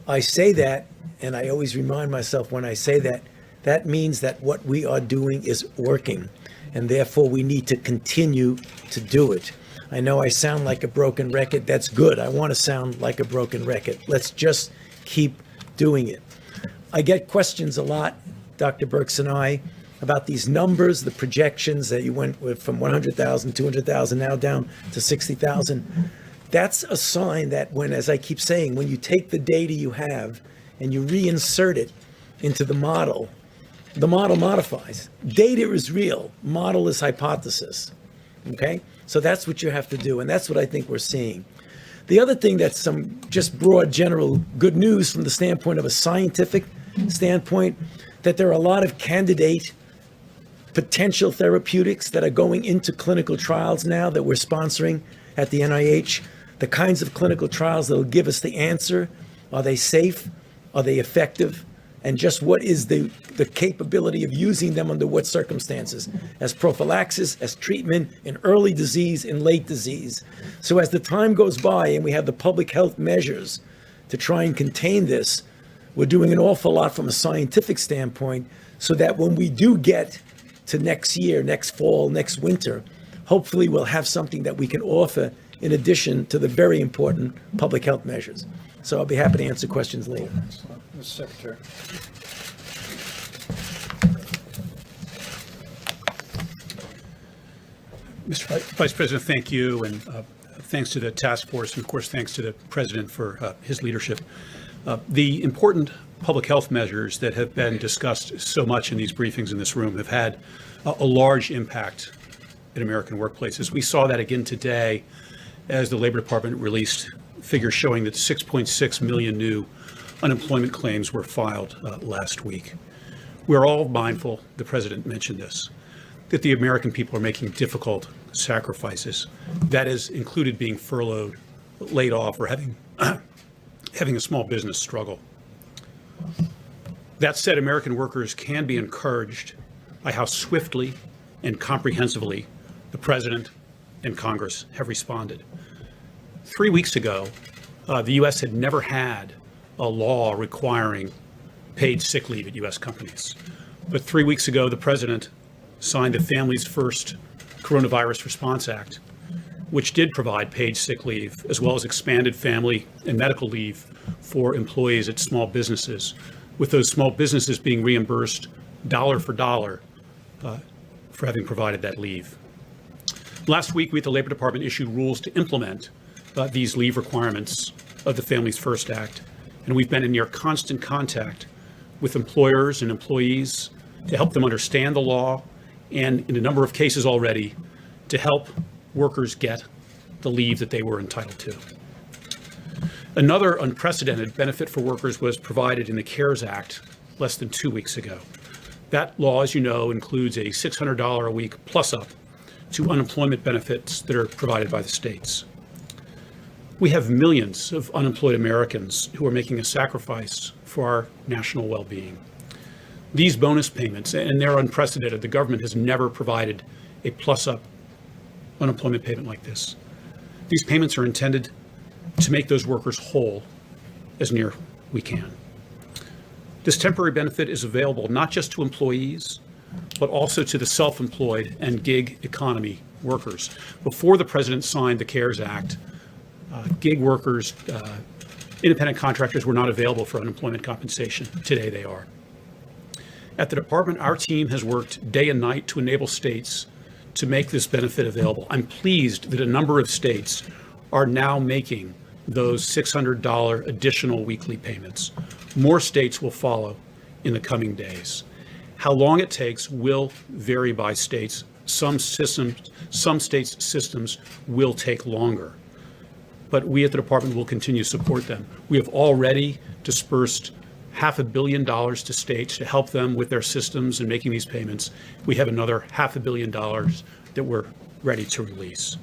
I say that, and I always remind myself when I say that, that means that what we are doing is working, and therefore we need to continue to do it. I know I sound like a broken record. That's good. I want to sound like a broken record. Let's just keep doing it. I get questions a lot, Dr. Birx and I, about these numbers, the projections that you went with from 100,000, 200,000, now down to 60,000. That's a sign that when, as I keep saying, when you take the data you have and you reinsert it into the model modifies. Data is real, model is hypothesis, okay? So that's what you have to do, and that's what I think we're seeing. The other thing that's some just broad general good news from the standpoint of a scientific standpoint, that there are a lot of candidate potential therapeutics that are going into clinical trials now that we're sponsoring at the NIH, the kinds of clinical trials that will give us the answer. Are they safe? Are they effective? and just what is the capability of using them under what circumstances, as prophylaxis, as treatment in early disease, in late disease. So as the time goes by and we have the public health measures to try and contain this, we're doing an awful lot from a scientific standpoint so that when we do get to next year, next fall, next winter, hopefully we'll have something that we can offer in addition to the very important public health measures. So I'll be happy to answer questions later. Mr. Secretary. Mr. Vice President, thank you, and thanks to the task force, and of course, thanks to the President for his leadership. The important public health measures that have been discussed so much in these briefings in this room have had a large impact in American workplaces. We saw that again today as the Labor Department released figures showing that 6.6 million new unemployment claims were filed last week. We're all mindful, the President mentioned this, that the American people are making difficult sacrifices. That has included being furloughed, laid off, or having a small business struggle. That said, American workers can be encouraged by how swiftly and comprehensively the President and Congress have responded. 3 weeks ago, the U.S. had never had a law requiring paid sick leave at U.S. companies. But 3 weeks ago, the President signed the Families First Coronavirus Response Act, which did provide paid sick leave, as well as expanded family and medical leave for employees at small businesses, with those small businesses being reimbursed dollar for dollar for having provided that leave. Last week, we at the Labor Department issued rules to implement these leave requirements of the Families First Act, and we've been in near constant contact with employers and employees to help them understand the law, and in a number of cases already, to help workers get the leave that they were entitled to. Another unprecedented benefit for workers was provided in the CARES Act less than 2 weeks ago. That law, as you know, includes a $600 a week plus up to unemployment benefits that are provided by the states. We have millions of unemployed Americans who are making a sacrifice for our national well-being. These bonus payments, and they're unprecedented, the government has never provided a plus-up unemployment payment like this. These payments are intended to make those workers whole as near we can. This temporary benefit is available not just to employees, but also to the self-employed and gig economy workers. Before the President signed the CARES Act, gig workers, independent contractors were not available for unemployment compensation. Today they are. At the department, our team has worked day and night to enable states to make this benefit available. I'm pleased that a number of states are now making those $600 additional weekly payments. More states will follow in the coming days. How long it takes will vary by states. Some states' systems will take longer, but we at the department will continue to support them. We have already dispersed $500 million to states to help them with their systems and making these payments. We have another $500 million that we're ready to release.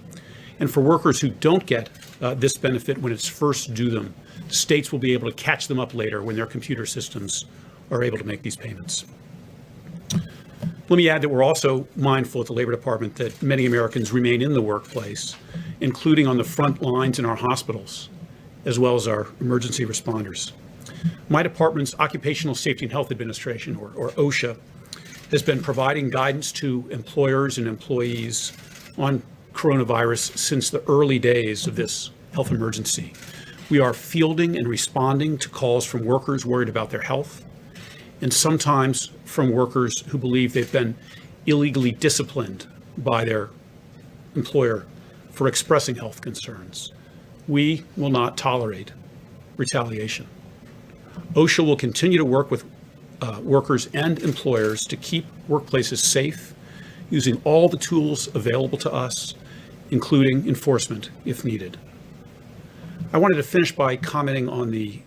And for workers who don't get this benefit when it's first due them, states will be able to catch them up later when their computer systems are able to make these payments. Let me add that we're also mindful at the Labor Department that many Americans remain in the workplace, including on the front lines in our hospitals, as well as our emergency responders. My department's Occupational Safety and Health Administration, or OSHA, has been providing guidance to employers and employees on coronavirus since the early days of this health emergency. We are fielding and responding to calls from workers worried about their health, and sometimes from workers who believe they've been illegally disciplined by their employer for expressing health concerns. We will not tolerate retaliation. OSHA will continue to work with workers and employers to keep workplaces safe, using all the tools available to us, including enforcement if needed. I wanted to finish by commenting on the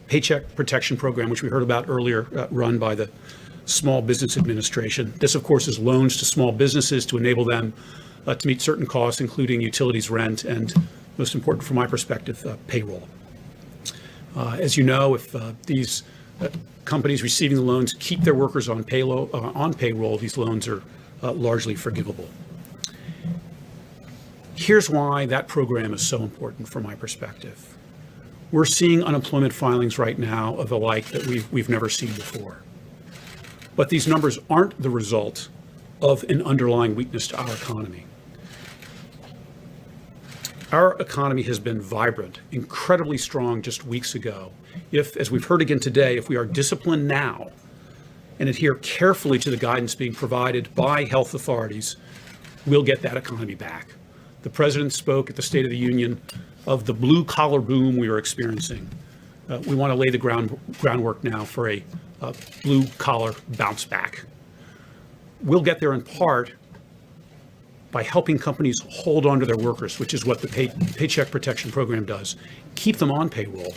Paycheck Protection Program, which we heard about earlier, run by the Small Business Administration. This, of course, is loans to small businesses to enable them to meet certain costs, including utilities, rent, and most important from my perspective, payroll. As you know, if these companies receiving the loans keep their workers on payroll, these loans are largely forgivable. Here's why that program is so important from my perspective. We're seeing unemployment filings right now of the like that we've never seen before. But these numbers aren't the result of an underlying weakness to our economy. Our economy has been vibrant, incredibly strong just weeks ago. If, as we've heard again today, if we are disciplined now and adhere carefully to the guidance being provided by health authorities, we'll get that economy back. The president spoke at the State of the Union of the blue-collar boom we are experiencing. We want to lay the groundwork now for a blue-collar bounce back. We'll get there in part by helping companies hold on to their workers, which is what the Paycheck Protection Program does. Keep them on payroll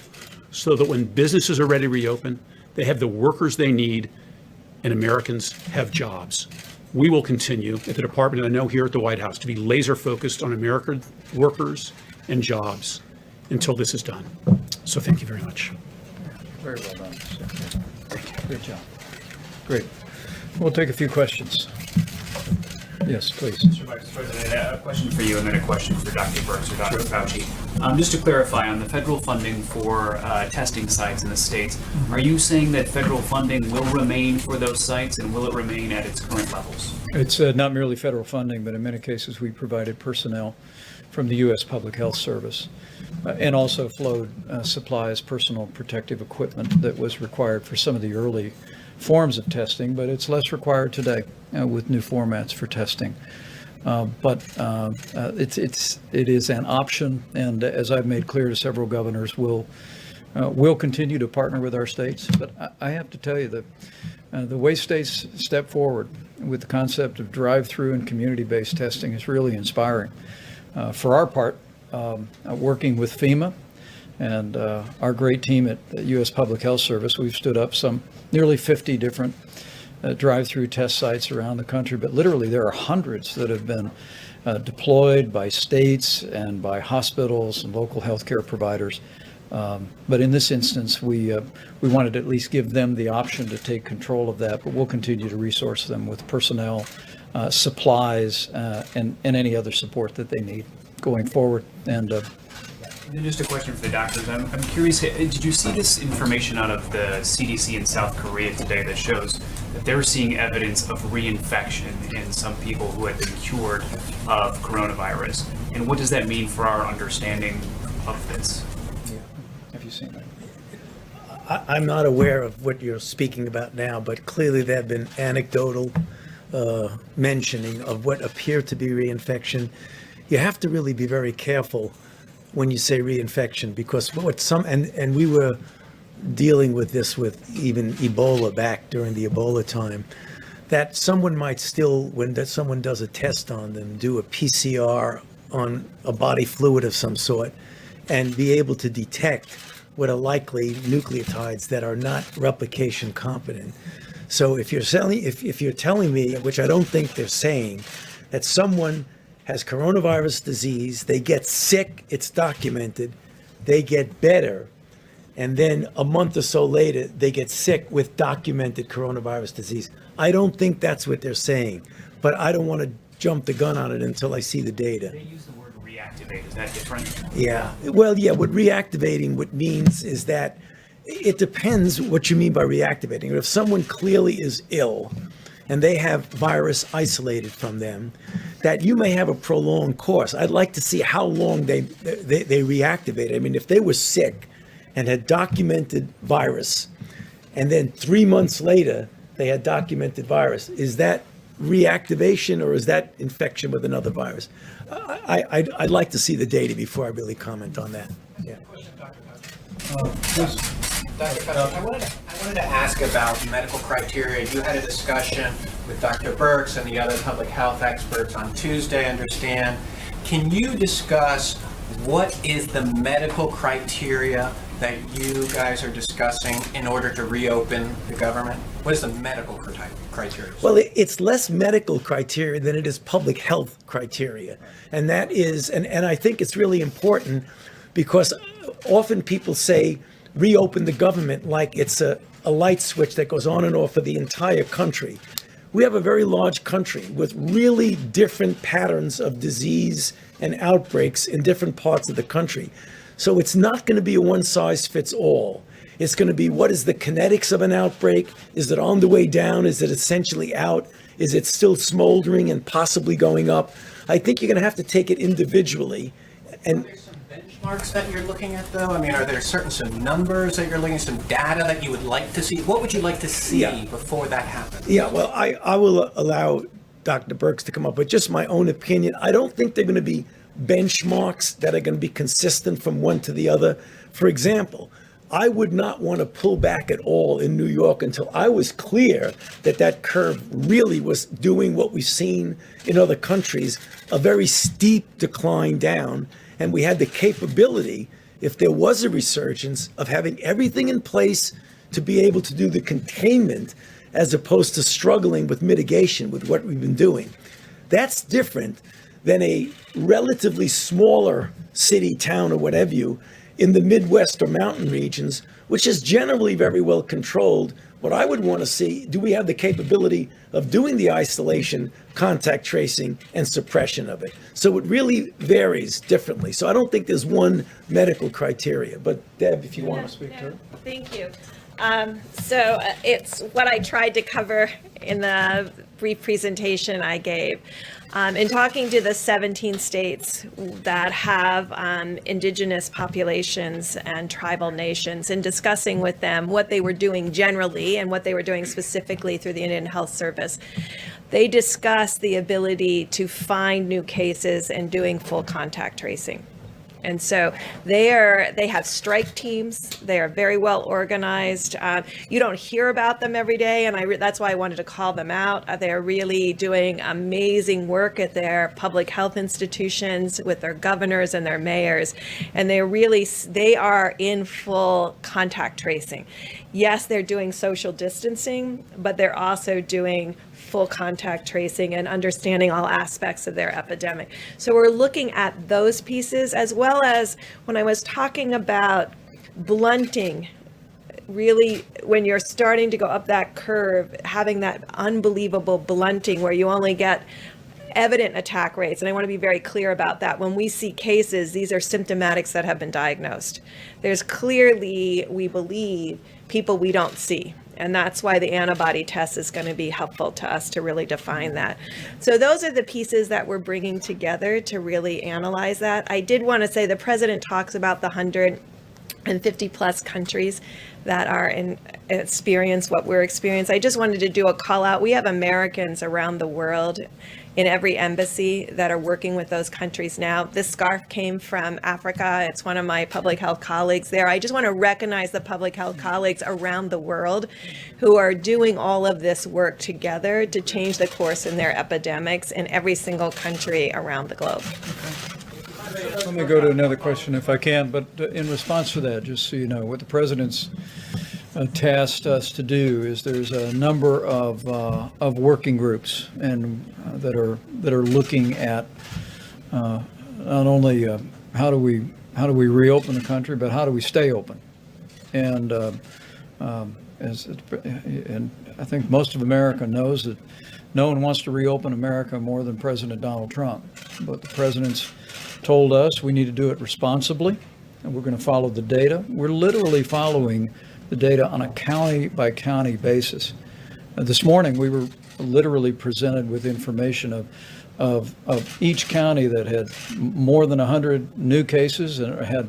so that when businesses are ready to reopen, they have the workers they need and Americans have jobs. We will continue at the department, and I know here at the White House, to be laser focused on American workers and jobs until this is done. So thank you very much. Very well done. Thank you. Good job. Great. We'll take a few questions. Yes, please. Mr. Vice President, a question for you and then a question for Dr. Birx or Dr. Fauci. Just to clarify, on the federal funding for testing sites in the states, are you saying that federal funding will remain for those sites and will it remain at its current levels? It's not merely federal funding, but in many cases we provided personnel from the U.S. Public Health Service and also flowed supplies, personal protective equipment that was required for some of the early forms of testing, but it's less required today with new formats for testing. But it is an option, and as I've made clear to several governors, we'll continue to partner with our states. But I have to tell you that the way states step forward with the concept of drive-through and community-based testing is really inspiring. For our part, working with FEMA and our great team at the U.S. Public Health Service, we've stood up some nearly 50 different drive-through test sites around the country, but literally there are hundreds that have been deployed by states and by hospitals and local healthcare providers. But in this instance, we wanted to at least give them the option to take control of that, but we'll continue to resource them with personnel, supplies, and any other support that they need going forward. And then just a question for the doctors. I'm curious, did you see this information out of the CDC in South Korea today that shows that they're seeing evidence of reinfection in some people who had been cured of coronavirus? And what does that mean for our understanding of this? Yeah. Have you seen that? I'm not aware of what you're speaking about now, but clearly there have been anecdotal mentioning of what appear to be reinfection. You have to really be very careful when you say reinfection, because and we were dealing with this with even Ebola back during the Ebola time, that someone might still, when someone does a test on them, do a PCR on a body fluid of some sort and be able to detect what are likely nucleotides that are not replication competent. So if you're telling me, which I don't think they're saying, that someone has coronavirus disease, they get sick, it's documented, they get better, and then a month or so later, they get sick with documented coronavirus disease. I don't think that's what they're saying, but I don't want to jump the gun on it until I see the data. They use the word reactivate. Is that different? Yeah. Well, yeah, what means is that it depends what you mean by reactivating. If someone clearly is ill and they have virus isolated from them, that you may have a prolonged course. I'd like to see how long they reactivate. I mean, if they were sick and had documented virus, and then 3 months later they had documented virus, is that reactivation or is that infection with another virus? I'd like to see the data before I really comment on that. Yeah. Dr. Fauci, I wanted to ask about medical criteria. You had a discussion with Dr. Birx and the other public health experts on Tuesday, I understand. Can you discuss what is the medical criteria that you guys are discussing in order to reopen the government? What is the medical criteria? Well, it's less medical criteria than it is public health criteria. And that is, and I think it's really important because often people say, reopen the government like it's a light switch that goes on and off for the entire country. We have a very large country with really different patterns of disease and outbreaks in different parts of the country. So it's not going to be a one-size-fits-all. It's going to be, what is the kinetics of an outbreak? Is it on the way down? Is it essentially out? Is it still smoldering and possibly going up? I think you're going to have to take it individually. And Benchmarks that you're looking at, though? I mean, are there some numbers that you're looking at, some data that you would like to see? What would you like to see before that happens? yeah, well, I will allow Dr. Birx to come up with just my own opinion. I don't think they're going to be benchmarks that are going to be consistent from one to the other. For example, I would not want to pull back at all in New York until I was clear that that curve really was doing what we've seen in other countries, a very steep decline down. And we had the capability, if there was a resurgence, of having everything in place to be able to do the containment as opposed to struggling with mitigation with what we've been doing. That's different than a relatively smaller city, town, or whatever you, in the Midwest or mountain regions, which is generally very well controlled. What I would want to see, do we have the capability of doing the isolation, contact tracing, and suppression of it? So it really varies differently. So I don't think there's one medical criteria. But Deb, if you want to speak to it. Thank you. So it's what I tried to cover in the brief presentation I gave. In talking to the 17 states that have indigenous populations and tribal nations, and discussing with them what they were doing generally and what they were doing specifically through the Indian Health Service, they discussed the ability to find new cases and doing full contact tracing. And so they have strike teams. They are very well organized. You don't hear about them every day, and that's why I wanted to call them out. They're really doing amazing work at their public health institutions with their governors and their mayors, and they are in full contact tracing. Yes, they're doing social distancing, but they're also doing full contact tracing and understanding all aspects of their epidemic. So we're looking at those pieces, as well as when I was talking about blunting, really when you're starting to go up that curve, having that unbelievable blunting where you only get evident attack rates. And I want to be very clear about that. When we see cases, these are symptomatics that have been diagnosed. There's clearly, we believe, people we don't see. And that's why the antibody test is going to be helpful to us to really define that. So those are the pieces that we're bringing together to really analyze that. I did want to say the president talks about the 150 plus countries that are experience what we're experiencing. I just wanted to do a call out. We have Americans around the world in every embassy that are working with those countries now. This scarf came from Africa. It's one of my public health colleagues there. I just want to recognize the public health colleagues around the world who are doing all of this work together to change the course in their epidemics in every single country around the globe. Let me go to another question if I can, but in response to that, just so you know, what the president's tasked us to do is there's a number of working groups and that are looking at not only how do we reopen the country, but how do we stay open, and and I think most of America knows that no one wants to reopen America more than President Donald Trump, but the president's told us we need to do it responsibly, and we're going to follow the data. We're literally following the data on a county by county basis. This morning we were literally presented with information of each county that had more than 100 new cases and had,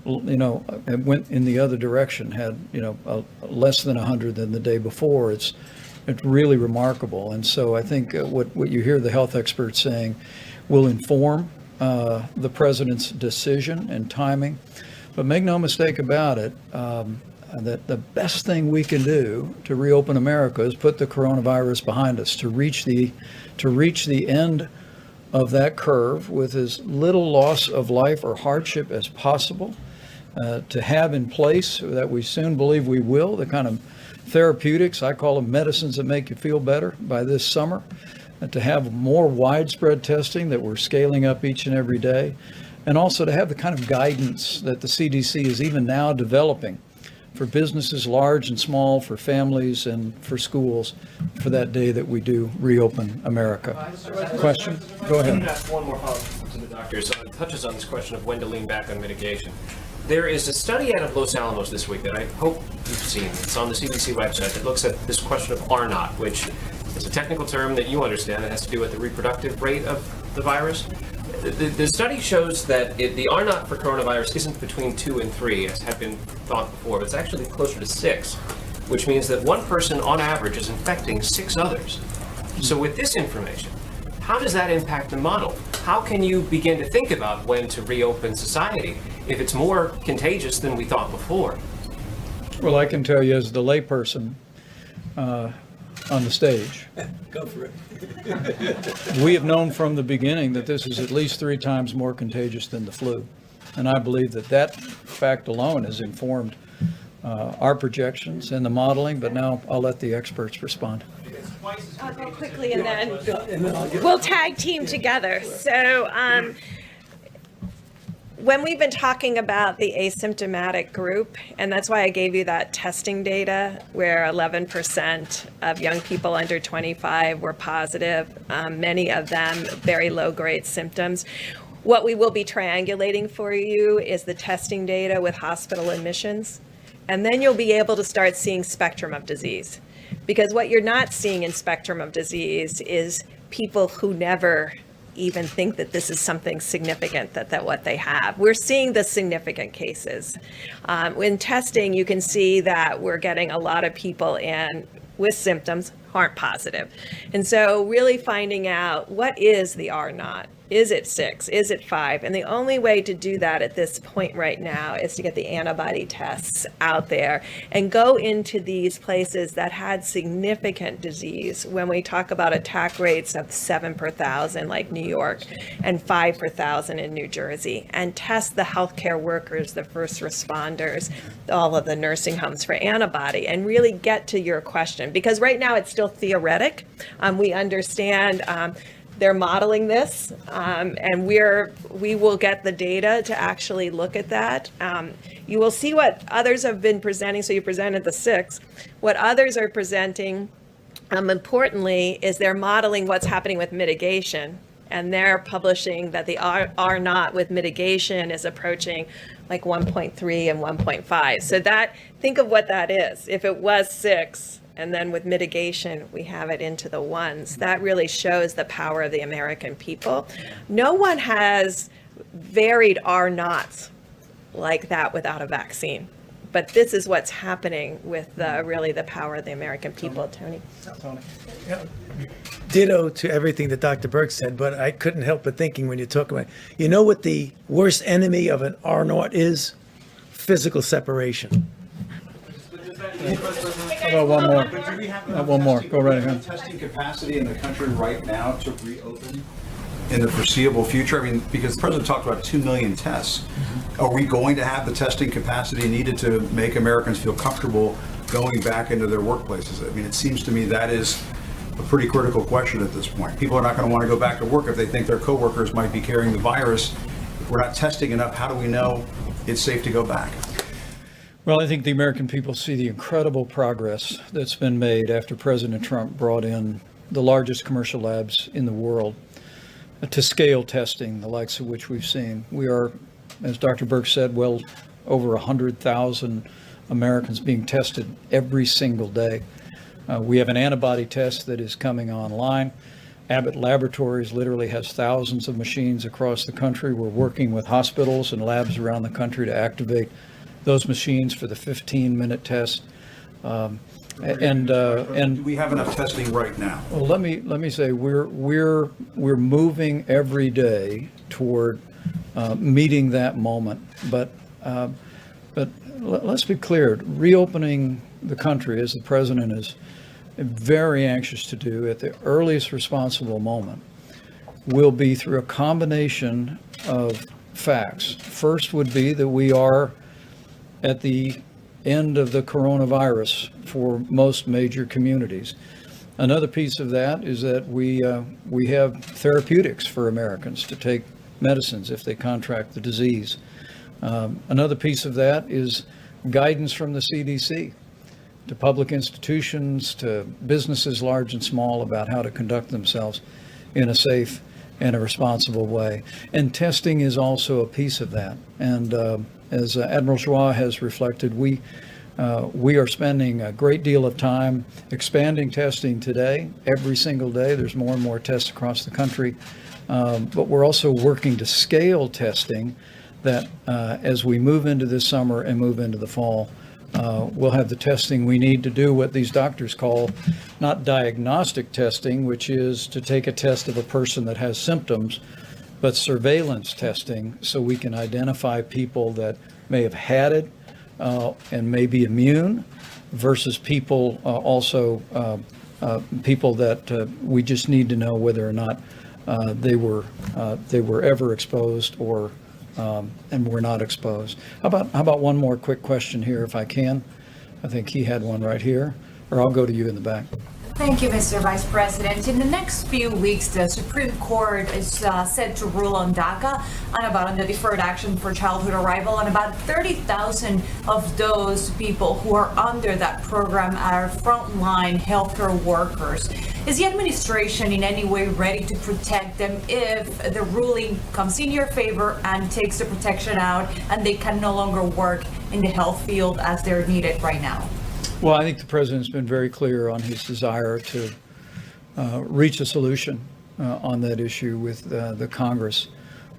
went in the other direction, had less than 100 than the day before. It's really remarkable. And so I think what you hear the health experts saying will inform the president's decision and timing. But make no mistake about it, that the best thing we can do to reopen America is put the coronavirus behind us, to reach the end of that curve with as little loss of life or hardship as possible, to have in place that we soon believe we will, the kind of therapeutics, I call them medicines that make you feel better, by this summer, to have more widespread testing that we're scaling up each and every day, and also to have the kind of guidance that the CDC is even now developing for businesses large and small, for families and for schools, for that day that we do reopen America. Question? Go I'm going ahead. to ask one more follow-up to the doctor. So it touches on this question of when to lean back on mitigation. There is a study out of Los Alamos this week that I hope you've seen. It's on the CDC website that looks at this question of R-naught, which is a technical term that you understand. It has to do with the reproductive rate of the virus. The study shows that the R-naught for coronavirus isn't between 2 and 3, as had been thought before, but it's actually closer to 6, which means that one person on average is infecting 6 others. So with this information, how does that impact the model? How can you begin to think about when to reopen society if it's more contagious than we thought before? Well, I can tell you as the layperson on the stage, Go for it. we have known from the beginning that this is at least 3 times more contagious than the flu. And I believe that that fact alone has informed our projections and the modeling, but now I'll let the experts respond. I'll go quickly and then we'll tag team together. So when we've been talking about the asymptomatic group, and that's why I gave you that testing data where 11% of young people under 25 were positive, many of them very low-grade symptoms. What we will be triangulating for you is the testing data with hospital admissions, and then you'll be able to start seeing spectrum of disease. Because what you're not seeing in spectrum of disease is people who never even think that this is something significant, that what they have. We're seeing the significant cases. In testing, you can see that we're getting a lot of people in with symptoms aren't positive. And so really finding out what is the R-naught. Is it 6? Is it 5? And the only way to do that at this point right now is to get the antibody tests out there and go into these places that had significant disease. When we talk about attack rates of 7 per 1,000 like New York and 5 per 1,000 in New Jersey, and test the healthcare workers, the first responders, all of the nursing homes for antibody, and really get to your question. Because right now it's still theoretic. We understand they're modeling this, and we will get the data to actually look at that. You will see what others have been presenting. So you presented the 6. What others are presenting, importantly, is they're modeling what's happening with mitigation. And they're publishing that the R-naught with mitigation is approaching like 1.3 and 1.5. So that, think of what that is. If it was 6, and then with mitigation, we have it into the 1s. That really shows the power of the American people. No one has varied R-naughts like that without a vaccine. But this is what's happening with really the power of the American people. Tony? Ditto to everything that Dr. Burke said, but I couldn't help but thinking when you talk about, you know what the worst enemy of an R-naught is? Physical separation. How about one more? One more. Go right ahead. Testing capacity in the country right now to reopen in the foreseeable future? I mean, because the president talked about 2 million tests. Are we going to have the testing capacity needed to make Americans feel comfortable going back into their workplaces? I mean, it seems to me that is a pretty critical question at this point. People are not going to want to go back to work if they think their coworkers might be carrying the virus. If we're not testing enough, how do we know it's safe to go back? Well, I think the American people see the incredible progress that's been made after President Trump brought in the largest commercial labs in the world to scale testing, the likes of which we've seen. We are, as Dr. Burke said, well over 100,000 Americans being tested every single day. We have an antibody test that is coming online. Abbott Laboratories literally has thousands of machines across the country. We're working with hospitals and labs around the country to activate those machines for the 15-minute test. Do we have enough testing right now? Well, let me say we're moving every day toward meeting that moment. But let's be clear. Reopening the country, as the president is very anxious to do at the earliest responsible moment, will be through a combination of facts. First would be that we are at the end of the coronavirus for most major communities. Another piece of that is that we have therapeutics for Americans to take medicines if they contract the disease. Another piece of that is guidance from the CDC to public institutions, to businesses large and small, about how to conduct themselves in a safe and a responsible way. And testing is also a piece of that. And as Admiral Joie has reflected, we are spending a great deal of time expanding testing today. Every single day, there's more and more tests across the country. But we're also working to scale testing that as we move into this summer and move into the fall, we'll have the testing we need to do what these doctors call not diagnostic testing, which is to take a test of a person that has symptoms, but surveillance testing, so we can identify people that may have had it and may be immune, versus people people that we just need to know whether or not they were ever exposed or and were not exposed. How about one more quick question here, if I can? I think he had one right here, or I'll go to you in the back. Thank you, Mr. Vice President. In the next few weeks, the Supreme Court is set to rule on DACA and about on the Deferred Action for Childhood Arrival, and about 30,000 of those people who are under that program are frontline healthcare workers. Is the administration in any way ready to protect them if the ruling comes in your favor and takes the protection out and they can no longer work in the health field as they're needed right now? Well, I think the president's been very clear on his desire to reach a solution on that issue with the Congress.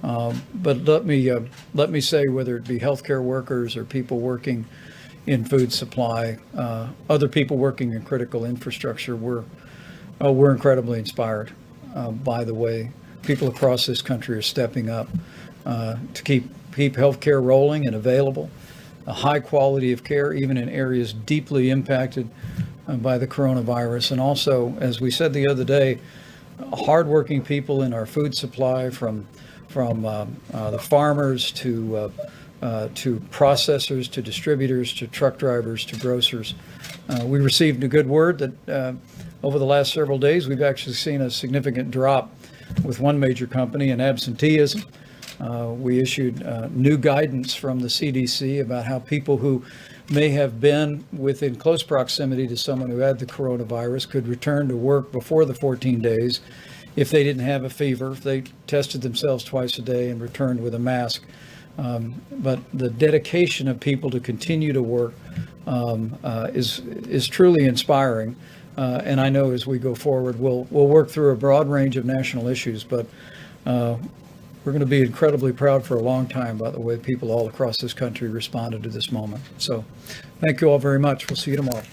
But let me say, whether it be healthcare workers or people working in food supply, other people working in critical infrastructure, we're incredibly inspired by the way people across this country are stepping up to keep healthcare rolling and available. A high quality of care, even in areas deeply impacted by the coronavirus. And also, as we said the other day, hardworking people in our food supply, from the farmers to processors, to distributors, to truck drivers, to grocers. We received a good word that over the last several days, we've actually seen a significant drop with one major company in absenteeism. We issued new guidance from the CDC about how people who may have been within close proximity to someone who had the coronavirus could return to work before the 14 days if they didn't have a fever, if they tested themselves twice a day and returned with a mask. But the dedication of people to continue to work is truly inspiring. And I know as we go forward, we'll work through a broad range of national issues, but we're going to be incredibly proud for a long time about the way people all across this country responded to this moment. So thank you all very much. We'll see you tomorrow.